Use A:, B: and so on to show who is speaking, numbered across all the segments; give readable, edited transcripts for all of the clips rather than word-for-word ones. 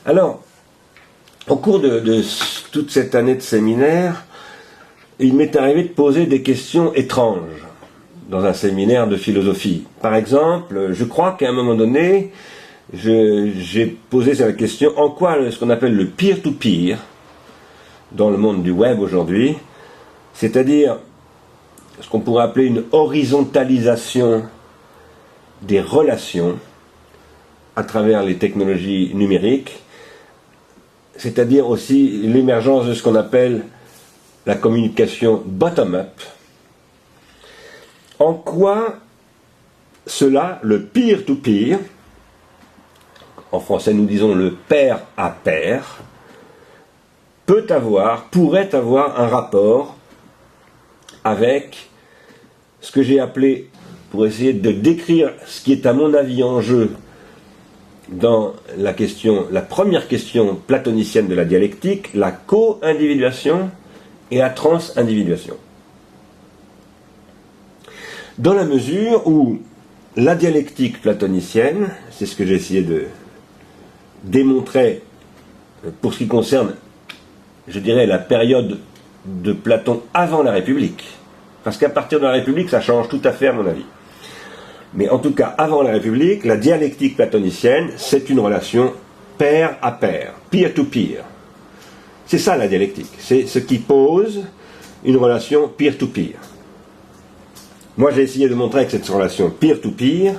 A: Alors, au cours de toute cette année de séminaire, il m'est arrivé de poser des questions étranges dans un séminaire de philosophie. Par exemple, je crois qu'à un moment donné, j'ai posé cette question: en quoi ce qu'on appelle le peer-to-peer dans le monde du web aujourd'hui, c'est-à-dire ce qu'on pourrait appeler une horizontalisation des relations à travers les technologies numériques, c'est-à-dire aussi l'émergence de ce qu'on appelle la communication bottom-up. En quoi cela, le peer-to-peer, en français nous disons le pair à pair, pourrait avoir un rapport avec ce que j'ai appelé, pour essayer de décrire ce qui est à mon avis en jeu dans la première question platonicienne de la dialectique, la co-individuation et la trans-individuation. Dans la mesure où la dialectique platonicienne, c'est ce que j'ai essayé de démontrer pour ce qui concerne, je dirais, la période de Platon avant la République, parce qu'à partir de la République, ça change tout à fait à mon avis. Mais en tout cas, avant la République, la dialectique platonicienne, c'est une relation pair à pair, peer-to-peer. C'est ça la dialectique, c'est ce qui pose une relation peer-to-peer. Moi, j'ai essayé de montrer que cette relation peer-to-peer,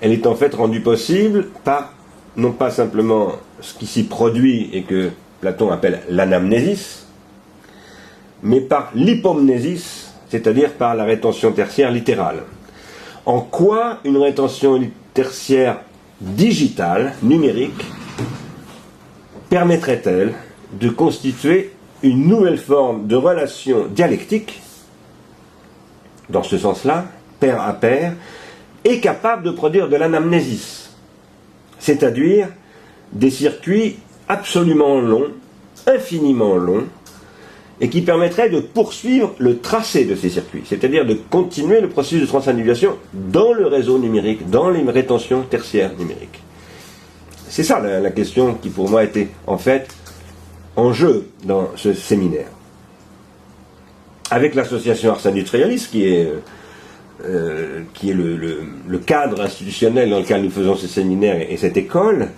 A: elle est en fait rendue possible par, non pas simplement ce qui s'y produit et que Platon appelle l'anamnésis, mais par l'hypomnésis, c'est-à-dire par la rétention tertiaire littérale. En quoi une rétention tertiaire digitale, numérique, permettrait-elle de constituer une nouvelle forme de relation dialectique, dans ce sens-là, pair à pair, et capable de produire de l'anamnésis, c'est-à-dire des circuits absolument longs, infiniment longs, et qui permettrait de poursuivre le tracé de ces circuits, c'est-à-dire de continuer le processus de transindividuation dans le réseau numérique, dans les rétentions tertiaires numériques. C'est ça la question qui pour moi était en fait en jeu dans ce séminaire. Avec l'association Ars Industrialis, qui est le cadre institutionnel dans lequel nous faisons ce séminaire et cette école,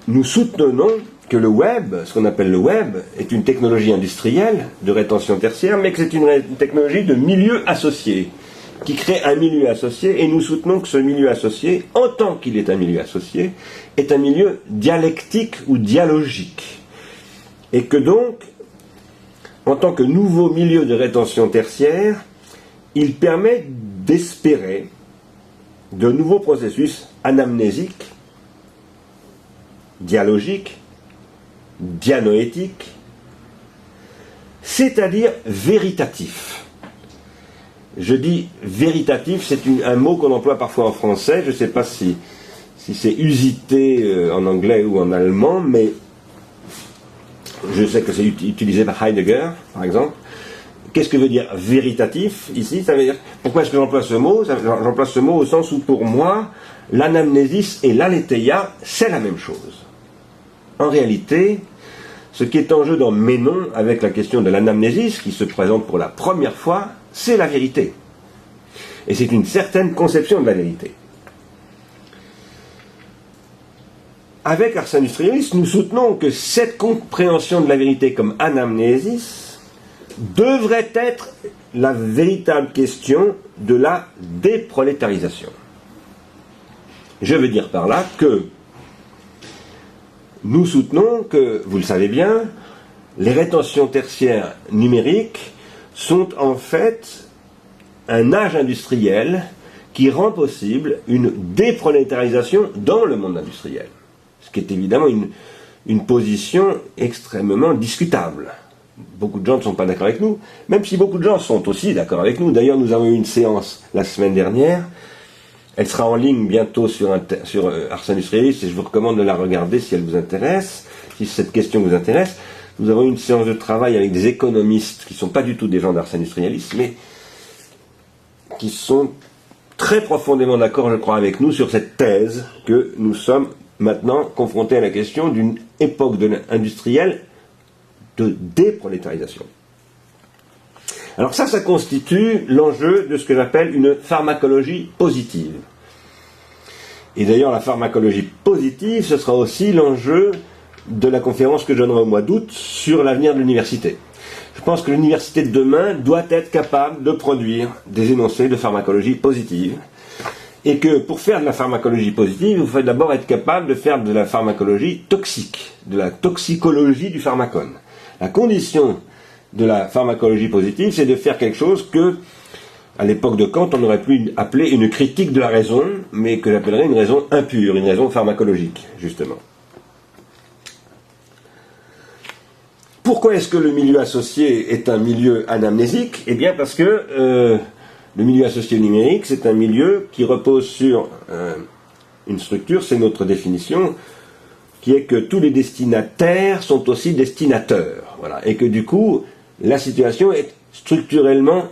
A: nous soutenons que le web, ce qu'on appelle le web, est une technologie industrielle de rétention tertiaire, mais que c'est une technologie de milieu associé, qui crée un milieu associé, et nous soutenons que ce milieu associé, en tant qu'il est un milieu associé, est un milieu dialectique ou dialogique. Et que donc, en tant que nouveau milieu de rétention tertiaire, il permet d'espérer de nouveaux processus anamnésiques, dialogiques, dianoétique, c'est-à-dire véritatif. Je dis véritatif, c'est un mot qu'on emploie parfois en français, je ne sais pas si c'est usité en anglais ou en allemand, mais je sais que c'est utilisé par Heidegger, par exemple. Qu'est-ce que veut dire véritatif ici? Ça veut dire, pourquoi est-ce que j'emploie ce mot? J'emploie ce mot au sens où pour moi, l'anamnésis et l'aletheia, c'est la même chose. En réalité, ce qui est en jeu dans Ménon, avec la question de l'anamnésis, qui se présente pour la première fois, c'est la vérité. Et c'est une certaine conception de la vérité. Avec Ars Industrialis, nous soutenons que cette compréhension de la vérité comme anamnésis devrait être la véritable question de la déprolétarisation. Je veux dire par là que nous soutenons que, vous le savez bien, les rétentions tertiaires numériques sont en fait un âge industriel qui rend possible une déprolétarisation dans le monde industriel. Ce qui est évidemment une position extrêmement discutable. Beaucoup de gens ne sont pas d'accord avec nous, même si beaucoup de gens sont aussi d'accord avec nous. D'ailleurs, nous avons eu une séance la semaine dernière. Elle sera en ligne bientôt sur Ars Industrialis et je vous recommande de la regarder si elle vous intéresse, si cette question vous intéresse. Nous avons eu une séance de travail avec des économistes qui ne sont pas du tout des gens d'Ars Industrialis, mais qui sont très profondément d'accord, je crois, avec nous sur cette thèse que nous sommes maintenant confrontés à la question d'une époque industrielle de déprolétarisation. Alors ça constitue l'enjeu de ce que j'appelle une pharmacologie positive. Et d'ailleurs, la pharmacologie positive, ce sera aussi l'enjeu de la conférence que je donnerai au mois d'août sur l'avenir de l'université. Je pense que l'université de demain doit être capable de produire des énoncés de pharmacologie positive. Et que pour faire de la pharmacologie positive, il faut d'abord être capable de faire de la pharmacologie toxique, de la toxicologie du pharmacone. La condition de la pharmacologie positive, c'est de faire quelque chose que, à l'époque de Kant, on aurait pu appeler une critique de la raison, mais que j'appellerais une raison impure, une raison pharmacologique, justement. Pourquoi est-ce que le milieu associé est un milieu anamnésique? Eh bien parce que le milieu associé numérique, c'est un milieu qui repose sur une structure, c'est notre définition, qui est que tous les destinataires sont aussi destinateurs. Voilà. Et que du coup, la situation est structurellement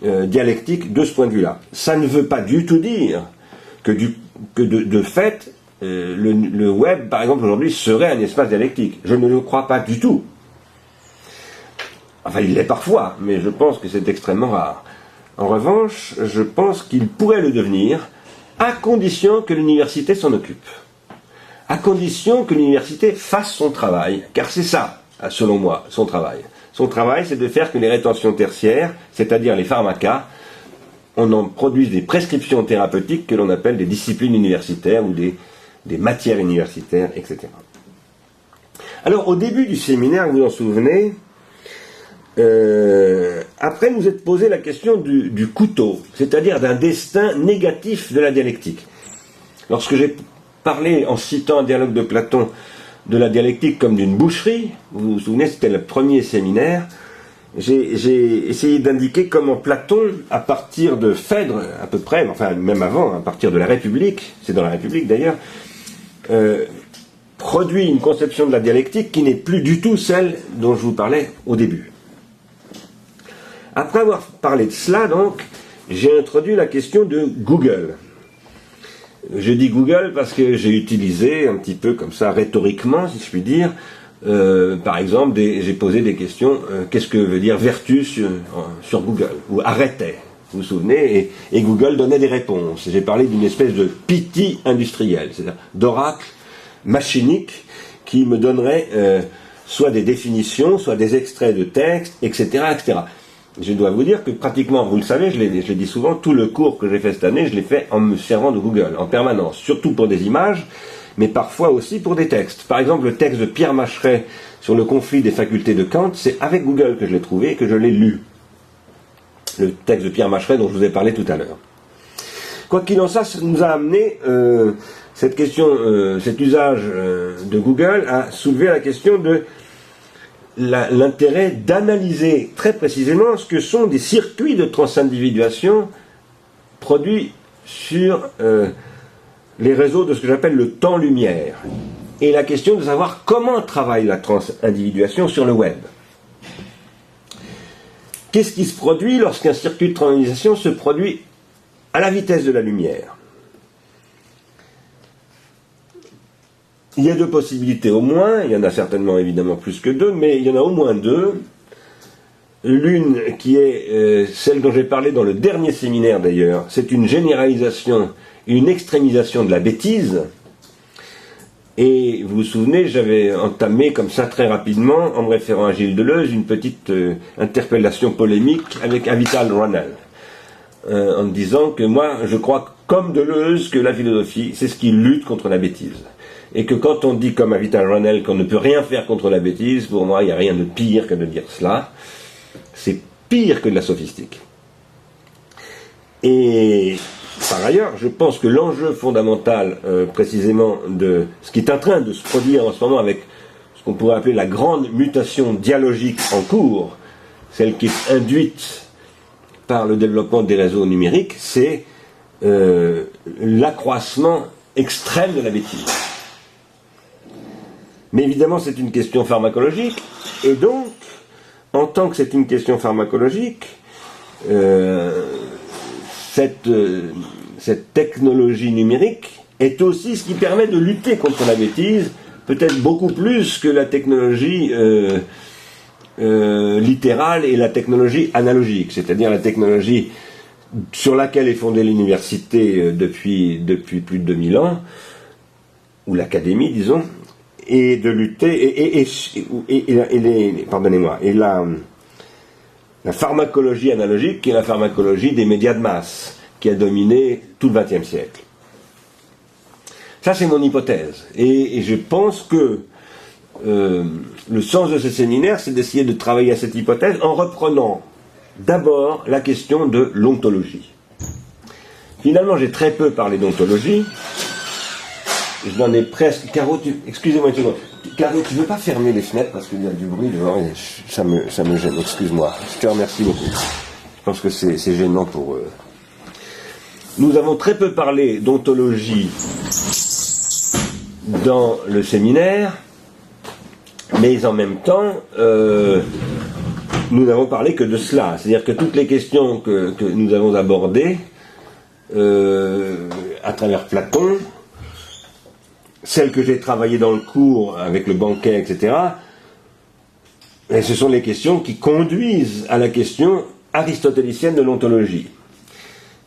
A: dialectique de ce point de vue-là. Ça ne veut pas du tout dire que de fait, le web, par exemple, aujourd'hui, serait un espace dialectique. Je ne le crois pas du tout. Enfin, il l'est parfois, mais je pense que c'est extrêmement rare. En revanche, je pense qu'il pourrait le devenir, à condition que l'université s'en occupe. À condition que l'université fasse son travail, car c'est ça, selon moi, son travail. Son travail, c'est de faire que les rétentions tertiaires, c'est-à-dire les pharmacas, on en produise des prescriptions thérapeutiques que l'on appelle des disciplines universitaires ou des matières universitaires, etc. Alors, au début du séminaire, vous vous en souvenez, après nous êtes posé la question du couteau, c'est-à-dire d'un destin négatif de la dialectique. Lorsque j'ai parlé, en citant un dialogue de Platon, de la dialectique comme d'une boucherie, vous vous souvenez, c'était le premier séminaire, j'ai essayé d'indiquer comment Platon, à partir de Phèdre, à peu près, enfin même avant, à partir de la République, c'est dans la République d'ailleurs, produit une conception de la dialectique qui n'est plus du tout celle dont je vous parlais au début. Après avoir parlé de cela, donc, j'ai introduit la question de Google. Je dis Google parce que j'ai utilisé un petit peu comme ça, rhétoriquement, si je puis dire, par exemple, j'ai posé des questions, qu'est-ce que veut dire vertu sur Google, ou arrêtait, vous vous souvenez, et Google donnait des réponses. J'ai parlé d'une espèce de PT industriel, c'est-à-dire d'oracle machinique qui me donnerait soit des définitions, soit des extraits de texte, etc., etc. Je dois vous dire que pratiquement, vous le savez, je l'ai dit souvent, tout le cours que j'ai fait cette année, je l'ai fait en me servant de Google, en permanence, surtout pour des images, mais parfois aussi pour des textes. Par exemple, le texte de Pierre Macheret sur le conflit des facultés de Kant, c'est avec Google que je l'ai trouvé et que je l'ai lu. Le texte de Pierre Macheret dont je vous ai parlé tout à l'heure. Quoi qu'il en soit, ça nous a amené, cette question, cet usage de Google à soulever la question de l'intérêt d'analyser très précisément ce que sont des circuits de transindividuation produits sur les réseaux de ce que j'appelle le temps-lumière, et la question de savoir comment travaille la transindividuation sur le web. Qu'est-ce qui se produit lorsqu'un circuit de transindividuation se produit à la vitesse de la lumière? Il y a deux possibilités au moins, il y en a certainement évidemment plus que deux, mais il y en a au moins deux. L'une qui est celle dont j'ai parlé dans le dernier séminaire d'ailleurs, c'est une généralisation, une extrémisation de la bêtise. Et vous vous souvenez, j'avais entamé comme ça très rapidement, en me référant à Gilles Deleuze, une petite interpellation polémique avec Avital Ronell, en me disant que moi, je crois comme Deleuze que la philosophie, c'est ce qui lutte contre la bêtise. Et que quand on dit comme Avital Ronell qu'on ne peut rien faire contre la bêtise, pour moi, il n'y a rien de pire que de dire cela. C'est pire que de la sophistique. Et par ailleurs, je pense que l'enjeu fondamental, précisément, de ce qui est en train de se produire en ce moment avec ce qu'on pourrait appeler la grande mutation dialogique en cours, celle qui est induite par le développement des réseaux numériques, c'est l'accroissement extrême de la bêtise. Mais évidemment, c'est une question pharmacologique, et donc, en tant que c'est une question pharmacologique, cette technologie numérique est aussi ce qui permet de lutter contre la bêtise, peut-être beaucoup plus que la technologie littérale et la technologie analogique, c'est-à-dire la technologie sur laquelle est fondée l'université depuis plus de 2000 ans, ou l'académie, disons, et de lutter, pardonnez-moi, et la pharmacologie analogique, qui est la pharmacologie des médias de masse, qui a dominé tout le XXe siècle. Ça, c'est mon hypothèse. Et je pense que le sens de ce séminaire, c'est d'essayer de travailler à cette hypothèse en reprenant d'abord la question de l'ontologie. Finalement, j'ai très peu parlé d'ontologie. Je n'en ai presque... Caro, excusez-moi une seconde. Caro, tu ne veux pas fermer les fenêtres parce qu'il y a du bruit dehors et ça me gêne. Excuse-moi. Je te remercie beaucoup. Je pense que c'est gênant pour eux. Nous avons très peu parlé d'ontologie dans le séminaire, mais en même temps, nous n'avons parlé que de cela. C'est-à-dire que toutes les questions que nous avons abordées à travers Platon, celles que j'ai travaillées dans le cours avec le banquet, etc., et ce sont les questions qui conduisent à la question aristotélicienne de l'ontologie.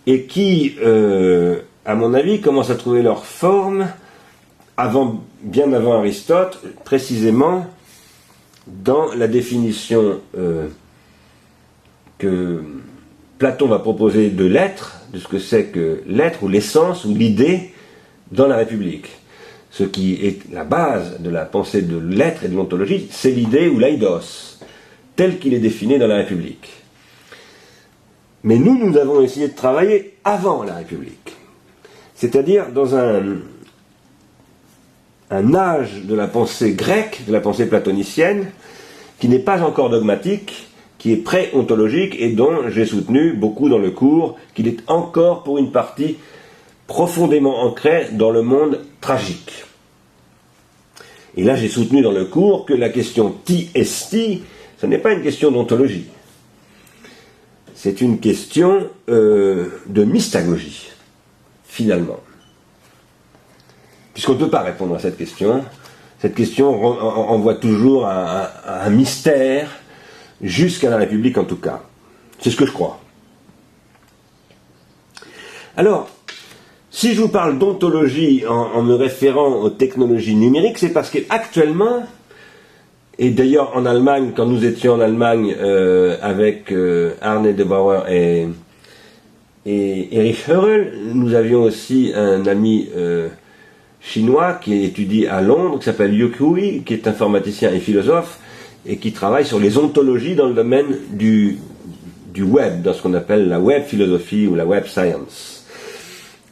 A: Et qui, à mon avis, commencent à trouver leur forme bien avant Aristote, précisément dans la définition que Platon va proposer de l'être, de ce que c'est que l'être ou l'essence ou l'idée dans la République. Ce qui est la base de la pensée de l'être et de l'ontologie, c'est l'idée ou l'aidos, tel qu'il est défini dans la République. Mais nous avons essayé de travailler avant la République, c'est-à-dire dans un âge de la pensée grecque, de la pensée platonicienne, qui n'est pas encore dogmatique, qui est pré-ontologique et dont j'ai soutenu beaucoup dans le cours qu'il est encore pour une partie profondément ancré dans le monde tragique. Et là j'ai soutenu dans le cours que la question ti esti, ce n'est pas une question d'ontologie. C'est une question de mystagogie, finalement. Puisqu'on ne peut pas répondre à cette question envoie toujours un mystère, jusqu'à la République en tout cas. C'est ce que je crois. Alors, si je vous parle d'ontologie en me référant aux technologies numériques, c'est parce qu'actuellement, et d'ailleurs en Allemagne, quand nous étions en Allemagne avec Arne de Bauer et Erich Hörl, nous avions aussi un ami chinois qui étudie à Londres, qui s'appelle Yu Hui, qui est informaticien et philosophe, et qui travaille sur les ontologies dans le domaine du web, dans ce qu'on appelle la web philosophie ou la web science.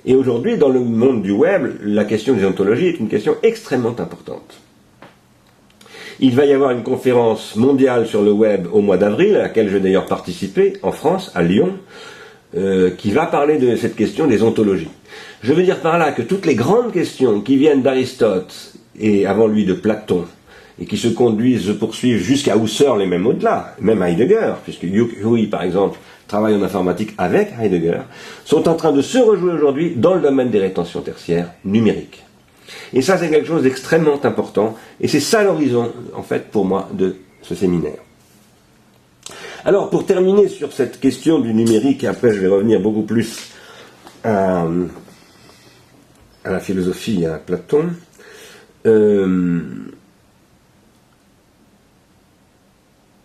A: Et aujourd'hui, dans le monde du web, la question des ontologies est une question extrêmement importante. Il va y avoir une conférence mondiale sur le web au mois d'avril, à laquelle je vais d'ailleurs participer, en France, à Lyon, qui va parler de cette question des ontologies. Je veux dire par là que toutes les grandes questions qui viennent d'Aristote, et avant lui de Platon, et qui se poursuivent jusqu'à Husserl et même au-delà, même Heidegger, puisque Yu Hui, par exemple, travaille en informatique avec Heidegger, sont en train de se rejouer aujourd'hui dans le domaine des rétentions tertiaires numériques. Et ça, c'est quelque chose d'extrêmement important, et c'est ça l'horizon, en fait, pour moi, de ce séminaire. Alors, pour terminer sur cette question du numérique, et après je vais revenir beaucoup plus à la philosophie, à Platon,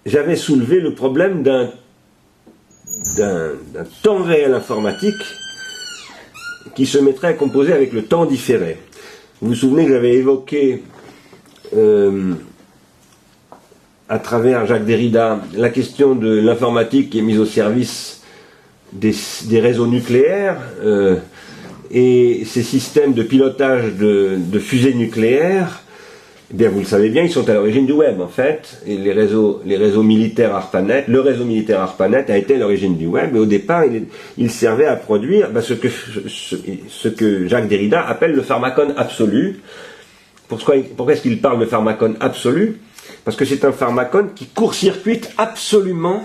A: j'avais soulevé le problème d'un temps réel informatique qui se mettrait à composer avec le temps différé. Vous vous souvenez que j'avais évoqué à travers Jacques Derrida la question de l'informatique qui est mise au service des réseaux nucléaires et ces systèmes de pilotage de fusées nucléaires. Eh bien, vous le savez bien, ils sont à l'origine du web, en fait, et les réseaux militaires ARPANET, le réseau militaire ARPANET a été l'origine du web, et au départ, il servait à produire ce que Jacques Derrida appelle le pharmacone absolu. Pourquoi est-ce qu'il parle de pharmacone absolu? Parce que c'est un pharmacone qui court-circuite absolument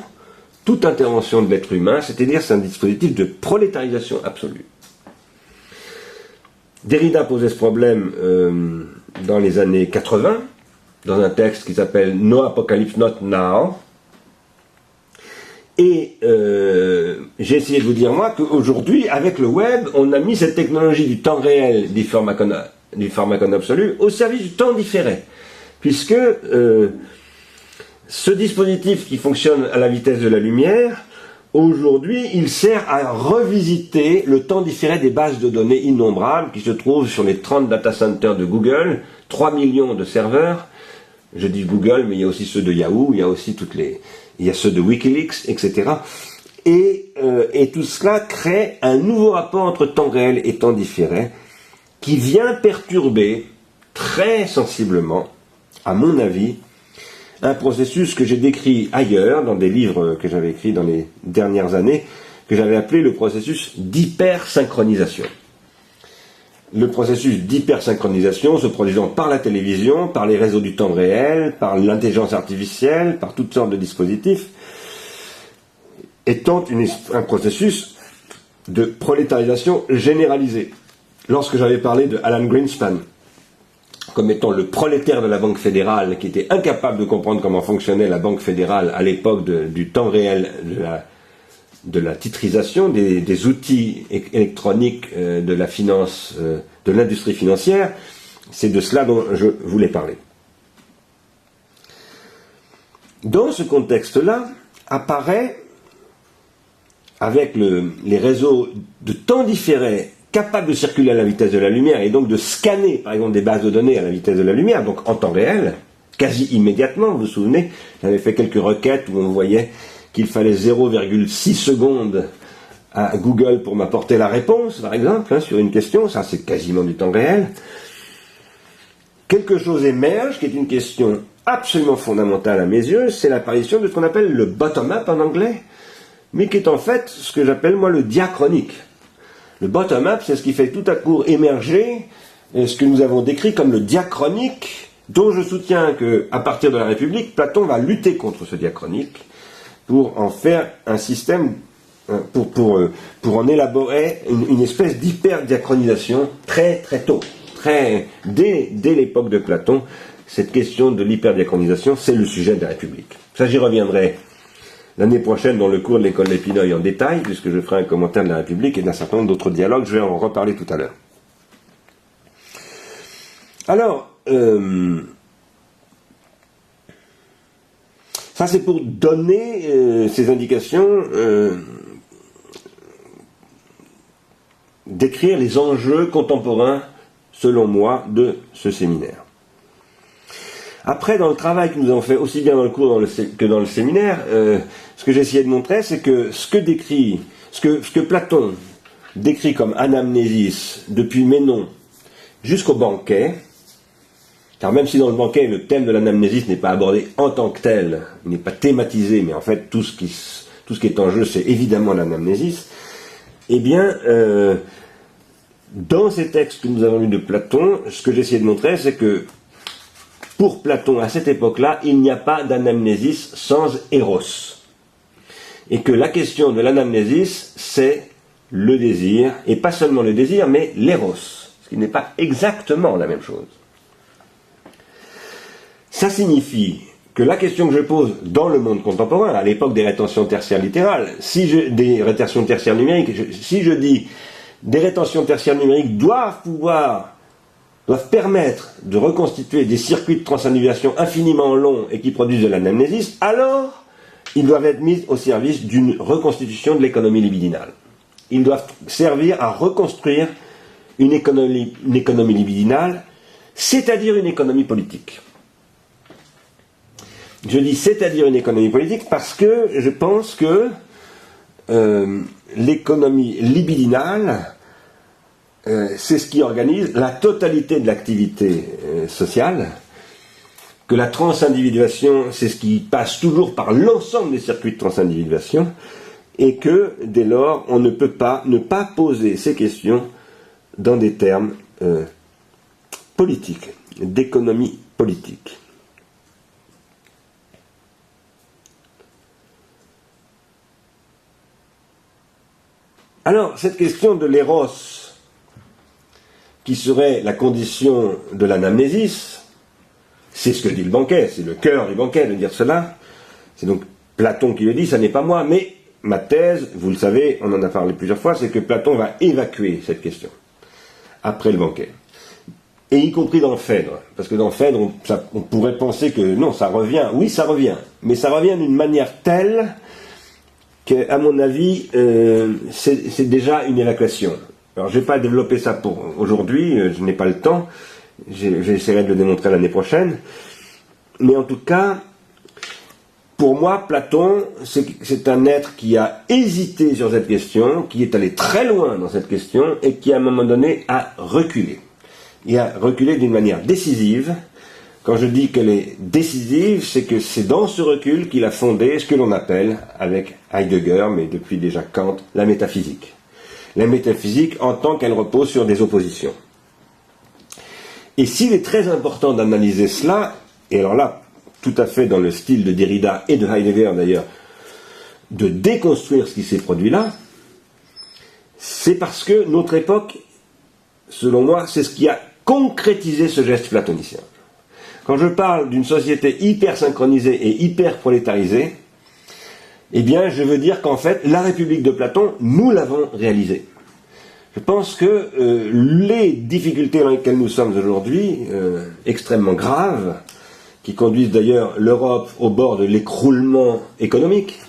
A: toute intervention de l'être humain, c'est-à-dire c'est un dispositif de prolétarisation absolue. Derrida posait ce problème dans les années 80, dans un texte qui s'appelle No Apocalypse Not Now. Et j'ai essayé de vous dire, moi, qu'aujourd'hui, avec le web, on a mis cette technologie du temps réel, du pharmacone absolu, au service du temps différé. Puisque ce dispositif qui fonctionne à la vitesse de la lumière, aujourd'hui, il sert à revisiter le temps différé des bases de données innombrables qui se trouvent sur les 30 data centers de Google, 3 millions de serveurs. Je dis Google, mais il y a aussi ceux de Yahoo, il y a aussi il y a ceux de Wikileaks, etc. Et tout cela crée un nouveau rapport entre temps réel et temps différé qui vient perturber très sensiblement, à mon avis, un processus que j'ai décrit ailleurs, dans des livres que j'avais écrits dans les dernières années, que j'avais appelé le processus d'hypersynchronisation. Le processus d'hypersynchronisation se produisant par la télévision, par les réseaux du temps réel, par l'intelligence artificielle, par toutes sortes de dispositifs, étant un processus de prolétarisation généralisée. Lorsque j'avais parlé de Alan Greenspan comme étant le prolétaire de la Banque fédérale, qui était incapable de comprendre comment fonctionnait la Banque fédérale à l'époque du temps réel de la titrisation, des outils électroniques de la finance, de l'industrie financière, c'est de cela dont je voulais parler. Dans ce contexte-là, apparaît, avec les réseaux de temps différé capables de circuler à la vitesse de la lumière et donc de scanner, par exemple, des bases de données à la vitesse de la lumière, donc en temps réel, quasi immédiatement, vous vous souvenez, j'avais fait quelques requêtes où on voyait qu'il fallait 0,6 secondes à Google pour m'apporter la réponse, par exemple, sur une question, ça c'est quasiment du temps réel. Quelque chose émerge, qui est une question absolument fondamentale à mes yeux, c'est l'apparition de ce qu'on appelle le bottom-up en anglais, mais qui est en fait ce que j'appelle moi le diachronique. Le bottom-up, c'est ce qui fait tout à coup émerger ce que nous avons décrit comme le diachronique, dont je soutiens qu'à partir de la République, Platon va lutter contre ce diachronique pour en faire un système, pour en élaborer une espèce d'hyper-diachronisation très très tôt. Dès l'époque de Platon, cette question de l'hyper-diachronisation, c'est le sujet de la République. Ça, j'y reviendrai l'année prochaine dans le cours de l'école d'Épineuil en détail, puisque je ferai un commentaire de la République et d'un certain nombre d'autres dialogues, je vais en reparler tout à l'heure. Alors, ça c'est pour donner ces indications, décrire les enjeux contemporains, selon moi, de ce séminaire. Après, dans le travail que nous avons fait, aussi bien dans le cours que dans le séminaire, ce que j'ai essayé de montrer, c'est que ce que Platon décrit comme anamnésis depuis Ménon jusqu'au banquet, car même si dans le banquet le thème de l'anamnésis n'est pas abordé en tant que tel, il n'est pas thématisé, mais en fait tout ce qui est en jeu, c'est évidemment l'anamnésis, eh bien, dans ces textes que nous avons lus de Platon, ce que j'ai essayé de montrer, c'est que pour Platon, à cette époque-là, il n'y a pas d'anamnésis sans éros. Et que la question de l'anamnésis, c'est le désir, et pas seulement le désir, mais l'éros, ce qui n'est pas exactement la même chose. Ça signifie que la question que je pose dans le monde contemporain, à l'époque des rétentions tertiaires littérales, des rétentions tertiaires numériques, si je dis des rétentions tertiaires numériques doivent permettre de reconstituer des circuits de transindividuation infiniment longs et qui produisent de l'anamnésis, alors ils doivent être mis au service d'une reconstitution de l'économie libidinale. Ils doivent servir à reconstruire une économie libidinale, c'est-à-dire une économie politique. Je dis c'est-à-dire une économie politique parce que je pense que l'économie libidinale, c'est ce qui organise la totalité de l'activité sociale, que la transindividuation, c'est ce qui passe toujours par l'ensemble des circuits de transindividuation, et que, dès lors, on ne peut pas ne pas poser ces questions dans des termes politiques, d'économie politique. Alors, cette question de l'éros, qui serait la condition de l'anamnésis, c'est ce que dit le banquet, c'est le cœur du banquet de dire cela, c'est donc Platon qui le dit, ça n'est pas moi, mais ma thèse, vous le savez, on en a parlé plusieurs fois, c'est que Platon va évacuer cette question, après le banquet. Et y compris dans Phèdre, parce que dans Phèdre, on pourrait penser que non, ça revient, oui ça revient, mais ça revient d'une manière telle qu'à mon avis, c'est déjà une évacuation. Alors je ne vais pas développer ça pour aujourd'hui, je n'ai pas le temps, j'essaierai de le démontrer l'année prochaine, mais en tout cas, pour moi, Platon, c'est un être qui a hésité sur cette question, qui est allé très loin dans cette question, et qui à un moment donné a reculé. Il a reculé d'une manière décisive. Quand je dis qu'elle est décisive, c'est que c'est dans ce recul qu'il a fondé ce que l'on appelle, avec Heidegger, mais depuis déjà Kant, la métaphysique. La métaphysique en tant qu'elle repose sur des oppositions. Et s'il est très important d'analyser cela, et alors là, tout à fait dans le style de Derrida et de Heidegger d'ailleurs, de déconstruire ce qui s'est produit là, c'est parce que notre époque, selon moi, c'est ce qui a concrétisé ce geste platonicien. Quand je parle d'une société hyper synchronisée et hyper prolétarisée, eh bien, je veux dire qu'en fait, la République de Platon, nous l'avons réalisée. Je pense que les difficultés dans lesquelles nous sommes aujourd'hui, extrêmement graves, qui conduisent d'ailleurs l'Europe au bord de l'écroulement économique,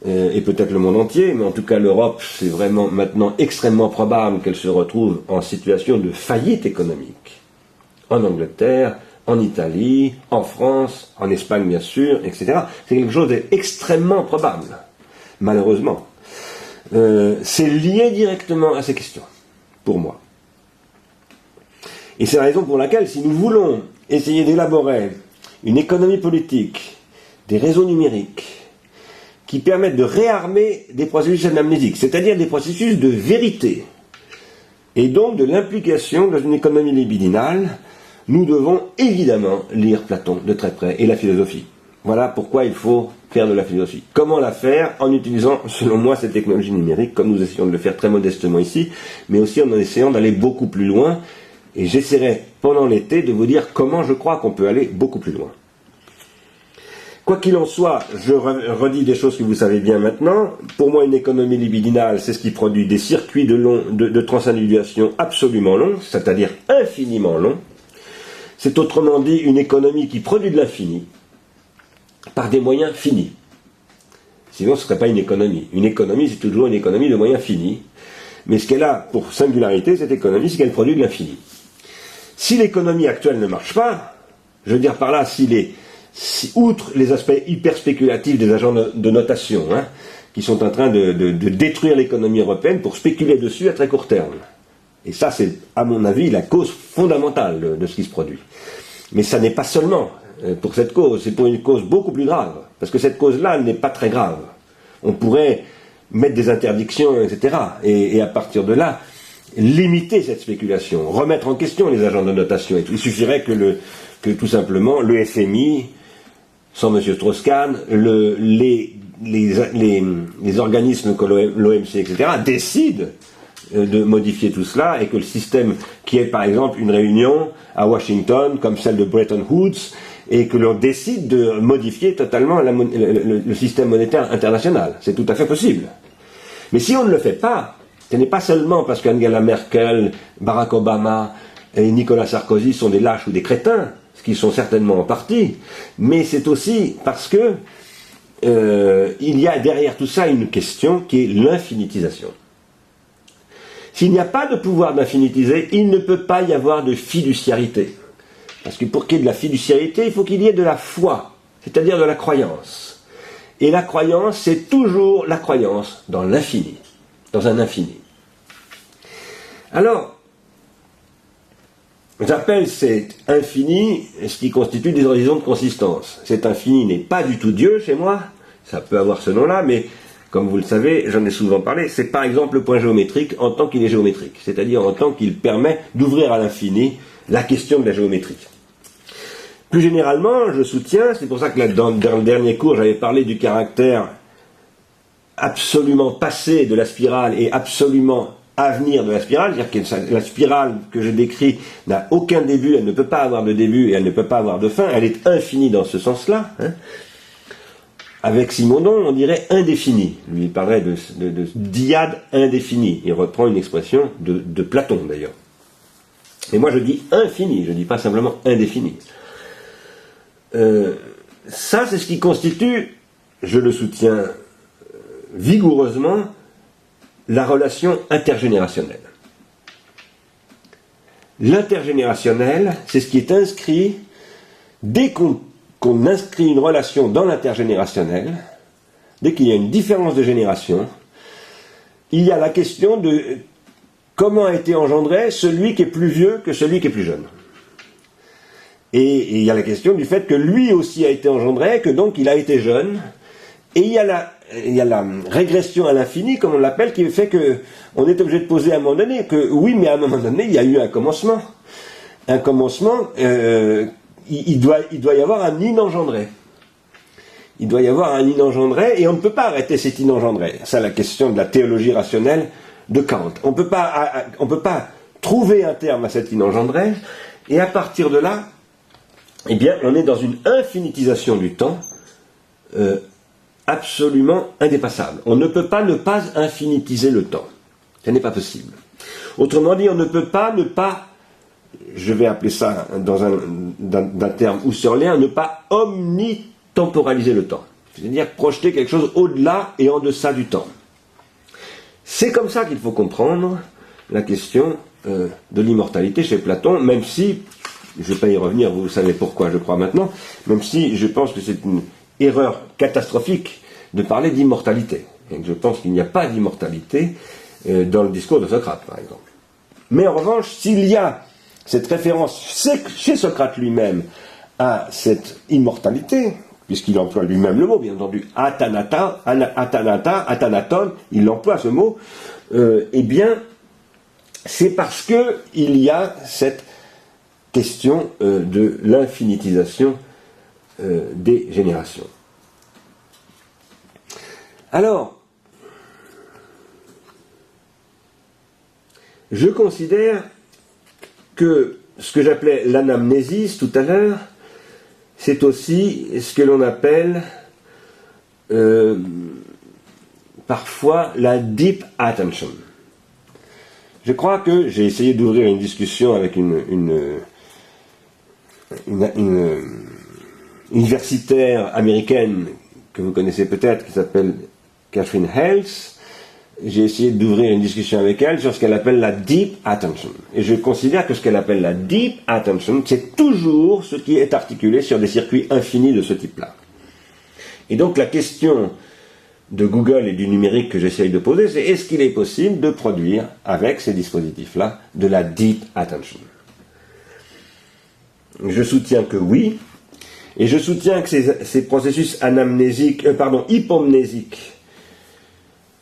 A: et peut-être le monde entier, mais en tout cas l'Europe, c'est vraiment maintenant extrêmement probable qu'elle se retrouve en situation de faillite économique. En Angleterre, en Italie, en France, en Espagne bien sûr, etc. C'est quelque chose d'extrêmement probable, malheureusement. C'est lié directement à ces questions, pour moi. Et c'est la raison pour laquelle, si nous voulons essayer d'élaborer une économie politique, des réseaux numériques, qui permettent de réarmer des processus anamnésiques, c'est-à-dire des processus de vérité, et donc de l'implication dans une économie libidinale, nous devons évidemment lire Platon de très près, et la philosophie. Voilà pourquoi il faut faire de la philosophie. Comment la faire? En utilisant, selon moi, cette technologie numérique, comme nous essayons de le faire très modestement ici, mais aussi en essayant d'aller beaucoup plus loin, et j'essaierai pendant l'été de vous dire comment je crois qu'on peut aller beaucoup plus loin. Quoi qu'il en soit, je redis des choses que vous savez bien maintenant. Pour moi, une économie libidinale, c'est ce qui produit des circuits de transindividuation absolument longs, c'est-à-dire infiniment longs. C'est autrement dit une économie qui produit de l'infini par des moyens finis. Sinon, ce ne serait pas une économie. Une économie, c'est toujours une économie de moyens finis. Mais ce qu'elle a pour singularité, cette économie, c'est qu'elle produit de l'infini. Si l'économie actuelle ne marche pas, je veux dire par là, outre les aspects hyper spéculatifs des agents de notation, qui sont en train de détruire l'économie européenne pour spéculer dessus à très court terme. Et ça, c'est, à mon avis, la cause fondamentale de ce qui se produit. Mais ça n'est pas seulement pour cette cause, c'est pour une cause beaucoup plus grave. Parce que cette cause-là n'est pas très grave. On pourrait mettre des interdictions, etc. Et à partir de là, limiter cette spéculation, remettre en question les agents de notation. Il suffirait que tout simplement le FMI, sans M. Strauss-Kahn, les organismes comme l'OMC, etc., décident de modifier tout cela, et que le système qui est par exemple une réunion à Washington, comme celle de Bretton Woods, et que l'on décide de modifier totalement le système monétaire international. C'est tout à fait possible. Mais si on ne le fait pas, ce n'est pas seulement parce qu'Angela Merkel, Barack Obama et Nicolas Sarkozy sont des lâches ou des crétins, ce qui sont certainement en partie, mais c'est aussi parce que il y a derrière tout ça une question qui est l'infinitisation. S'il n'y a pas de pouvoir d'infinitiser, il ne peut pas y avoir de fiduciarité. Parce que pour qu'il y ait de la fiduciarité, il faut qu'il y ait de la foi, c'est-à-dire de la croyance. Et la croyance, c'est toujours la croyance dans l'infini, dans un infini. Alors, j'appelle cet infini ce qui constitue des horizons de consistance. Cet infini n'est pas du tout Dieu chez moi, ça peut avoir ce nom-là, mais comme vous le savez, j'en ai souvent parlé, c'est par exemple le point géométrique en tant qu'il est géométrique, c'est-à-dire en tant qu'il permet d'ouvrir à l'infini la question de la géométrie. Plus généralement, je soutiens, c'est pour ça que dans le dernier cours, j'avais parlé du caractère absolument passé de la spirale et absolument avenir de la spirale, c'est-à-dire que la spirale que je décris n'a aucun début, elle ne peut pas avoir de début et elle ne peut pas avoir de fin, elle est infinie dans ce sens-là. Hein. Avec Simondon, on dirait indéfini. Lui, il parlerait de dyade indéfinie. Il reprend une expression de Platon, d'ailleurs. Et moi, je dis infini, je ne dis pas simplement indéfini. Ça, c'est ce qui constitue, je le soutiens vigoureusement, la relation intergénérationnelle. L'intergénérationnel, c'est ce qui est inscrit, dès qu'on inscrit une relation dans l'intergénérationnel, dès qu'il y a une différence de génération, il y a la question de comment a été engendré celui qui est plus vieux que celui qui est plus jeune. Et il y a la question du fait que lui aussi a été engendré, que donc il a été jeune, et il y a la régression à l'infini, comme on l'appelle, qui fait qu'on est obligé de poser à un moment donné que oui, mais à un moment donné, il y a eu un commencement. Un commencement, il doit y avoir un inengendré. Il doit y avoir un inengendré, et on ne peut pas arrêter cet inengendré. C'est la question de la théologie rationnelle de Kant. On ne peut pas trouver un terme à cet inengendré, et à partir de là, eh bien, on est dans une infinitisation du temps absolument indépassable. On ne peut pas ne pas infinitiser le temps. Ce n'est pas possible. Autrement dit, on ne peut pas ne pas, je vais appeler ça d'un terme husserlien, ne pas omnitemporaliser le temps. C'est-à-dire projeter quelque chose au-delà et en deçà du temps. C'est comme ça qu'il faut comprendre la question de l'immortalité chez Platon, même si, je ne vais pas y revenir, vous savez pourquoi je crois maintenant, même si je pense que c'est une erreur catastrophique de parler d'immortalité. Et je pense qu'il n'y a pas d'immortalité dans le discours de Socrate, par exemple. Mais en revanche, s'il y a cette référence chez Socrate lui-même à cette immortalité, puisqu'il emploie lui-même le mot, bien entendu, athanata, athanaton, il emploie ce mot, eh bien, c'est parce qu'il y a cette question de l'infinitisation des générations. Alors, je considère que ce que j'appelais l'anamnésis tout à l'heure, c'est aussi ce que l'on appelle parfois la deep attention. Je crois que j'ai essayé d'ouvrir une discussion avec une universitaire américaine que vous connaissez peut-être, qui s'appelle Catherine Hales. J'ai essayé d'ouvrir une discussion avec elle sur ce qu'elle appelle la deep attention. Et je considère que ce qu'elle appelle la deep attention, c'est toujours ce qui est articulé sur des circuits infinis de ce type-là. Et donc la question de Google et du numérique que j'essaye de poser, c'est est-ce qu'il est possible de produire avec ces dispositifs-là de la deep attention? Je soutiens que oui, et je soutiens que ces processus hypomnésiques,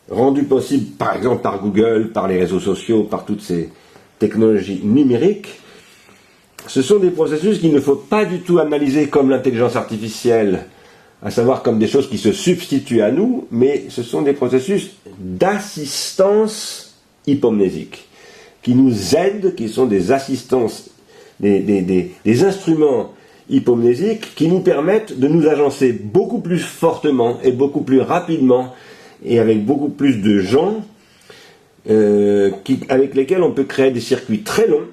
A: rendus possibles par exemple par Google, par les réseaux sociaux, par toutes ces technologies numériques, ce sont des processus qu'il ne faut pas du tout analyser comme l'intelligence artificielle, à savoir comme des choses qui se substituent à nous, mais ce sont des processus d'assistance hypomnésique, qui nous aident, qui sont des assistances, des instruments hypomnésiques qui nous permettent de nous agencer beaucoup plus fortement et beaucoup plus rapidement et avec beaucoup plus de gens avec lesquels on peut créer des circuits très longs,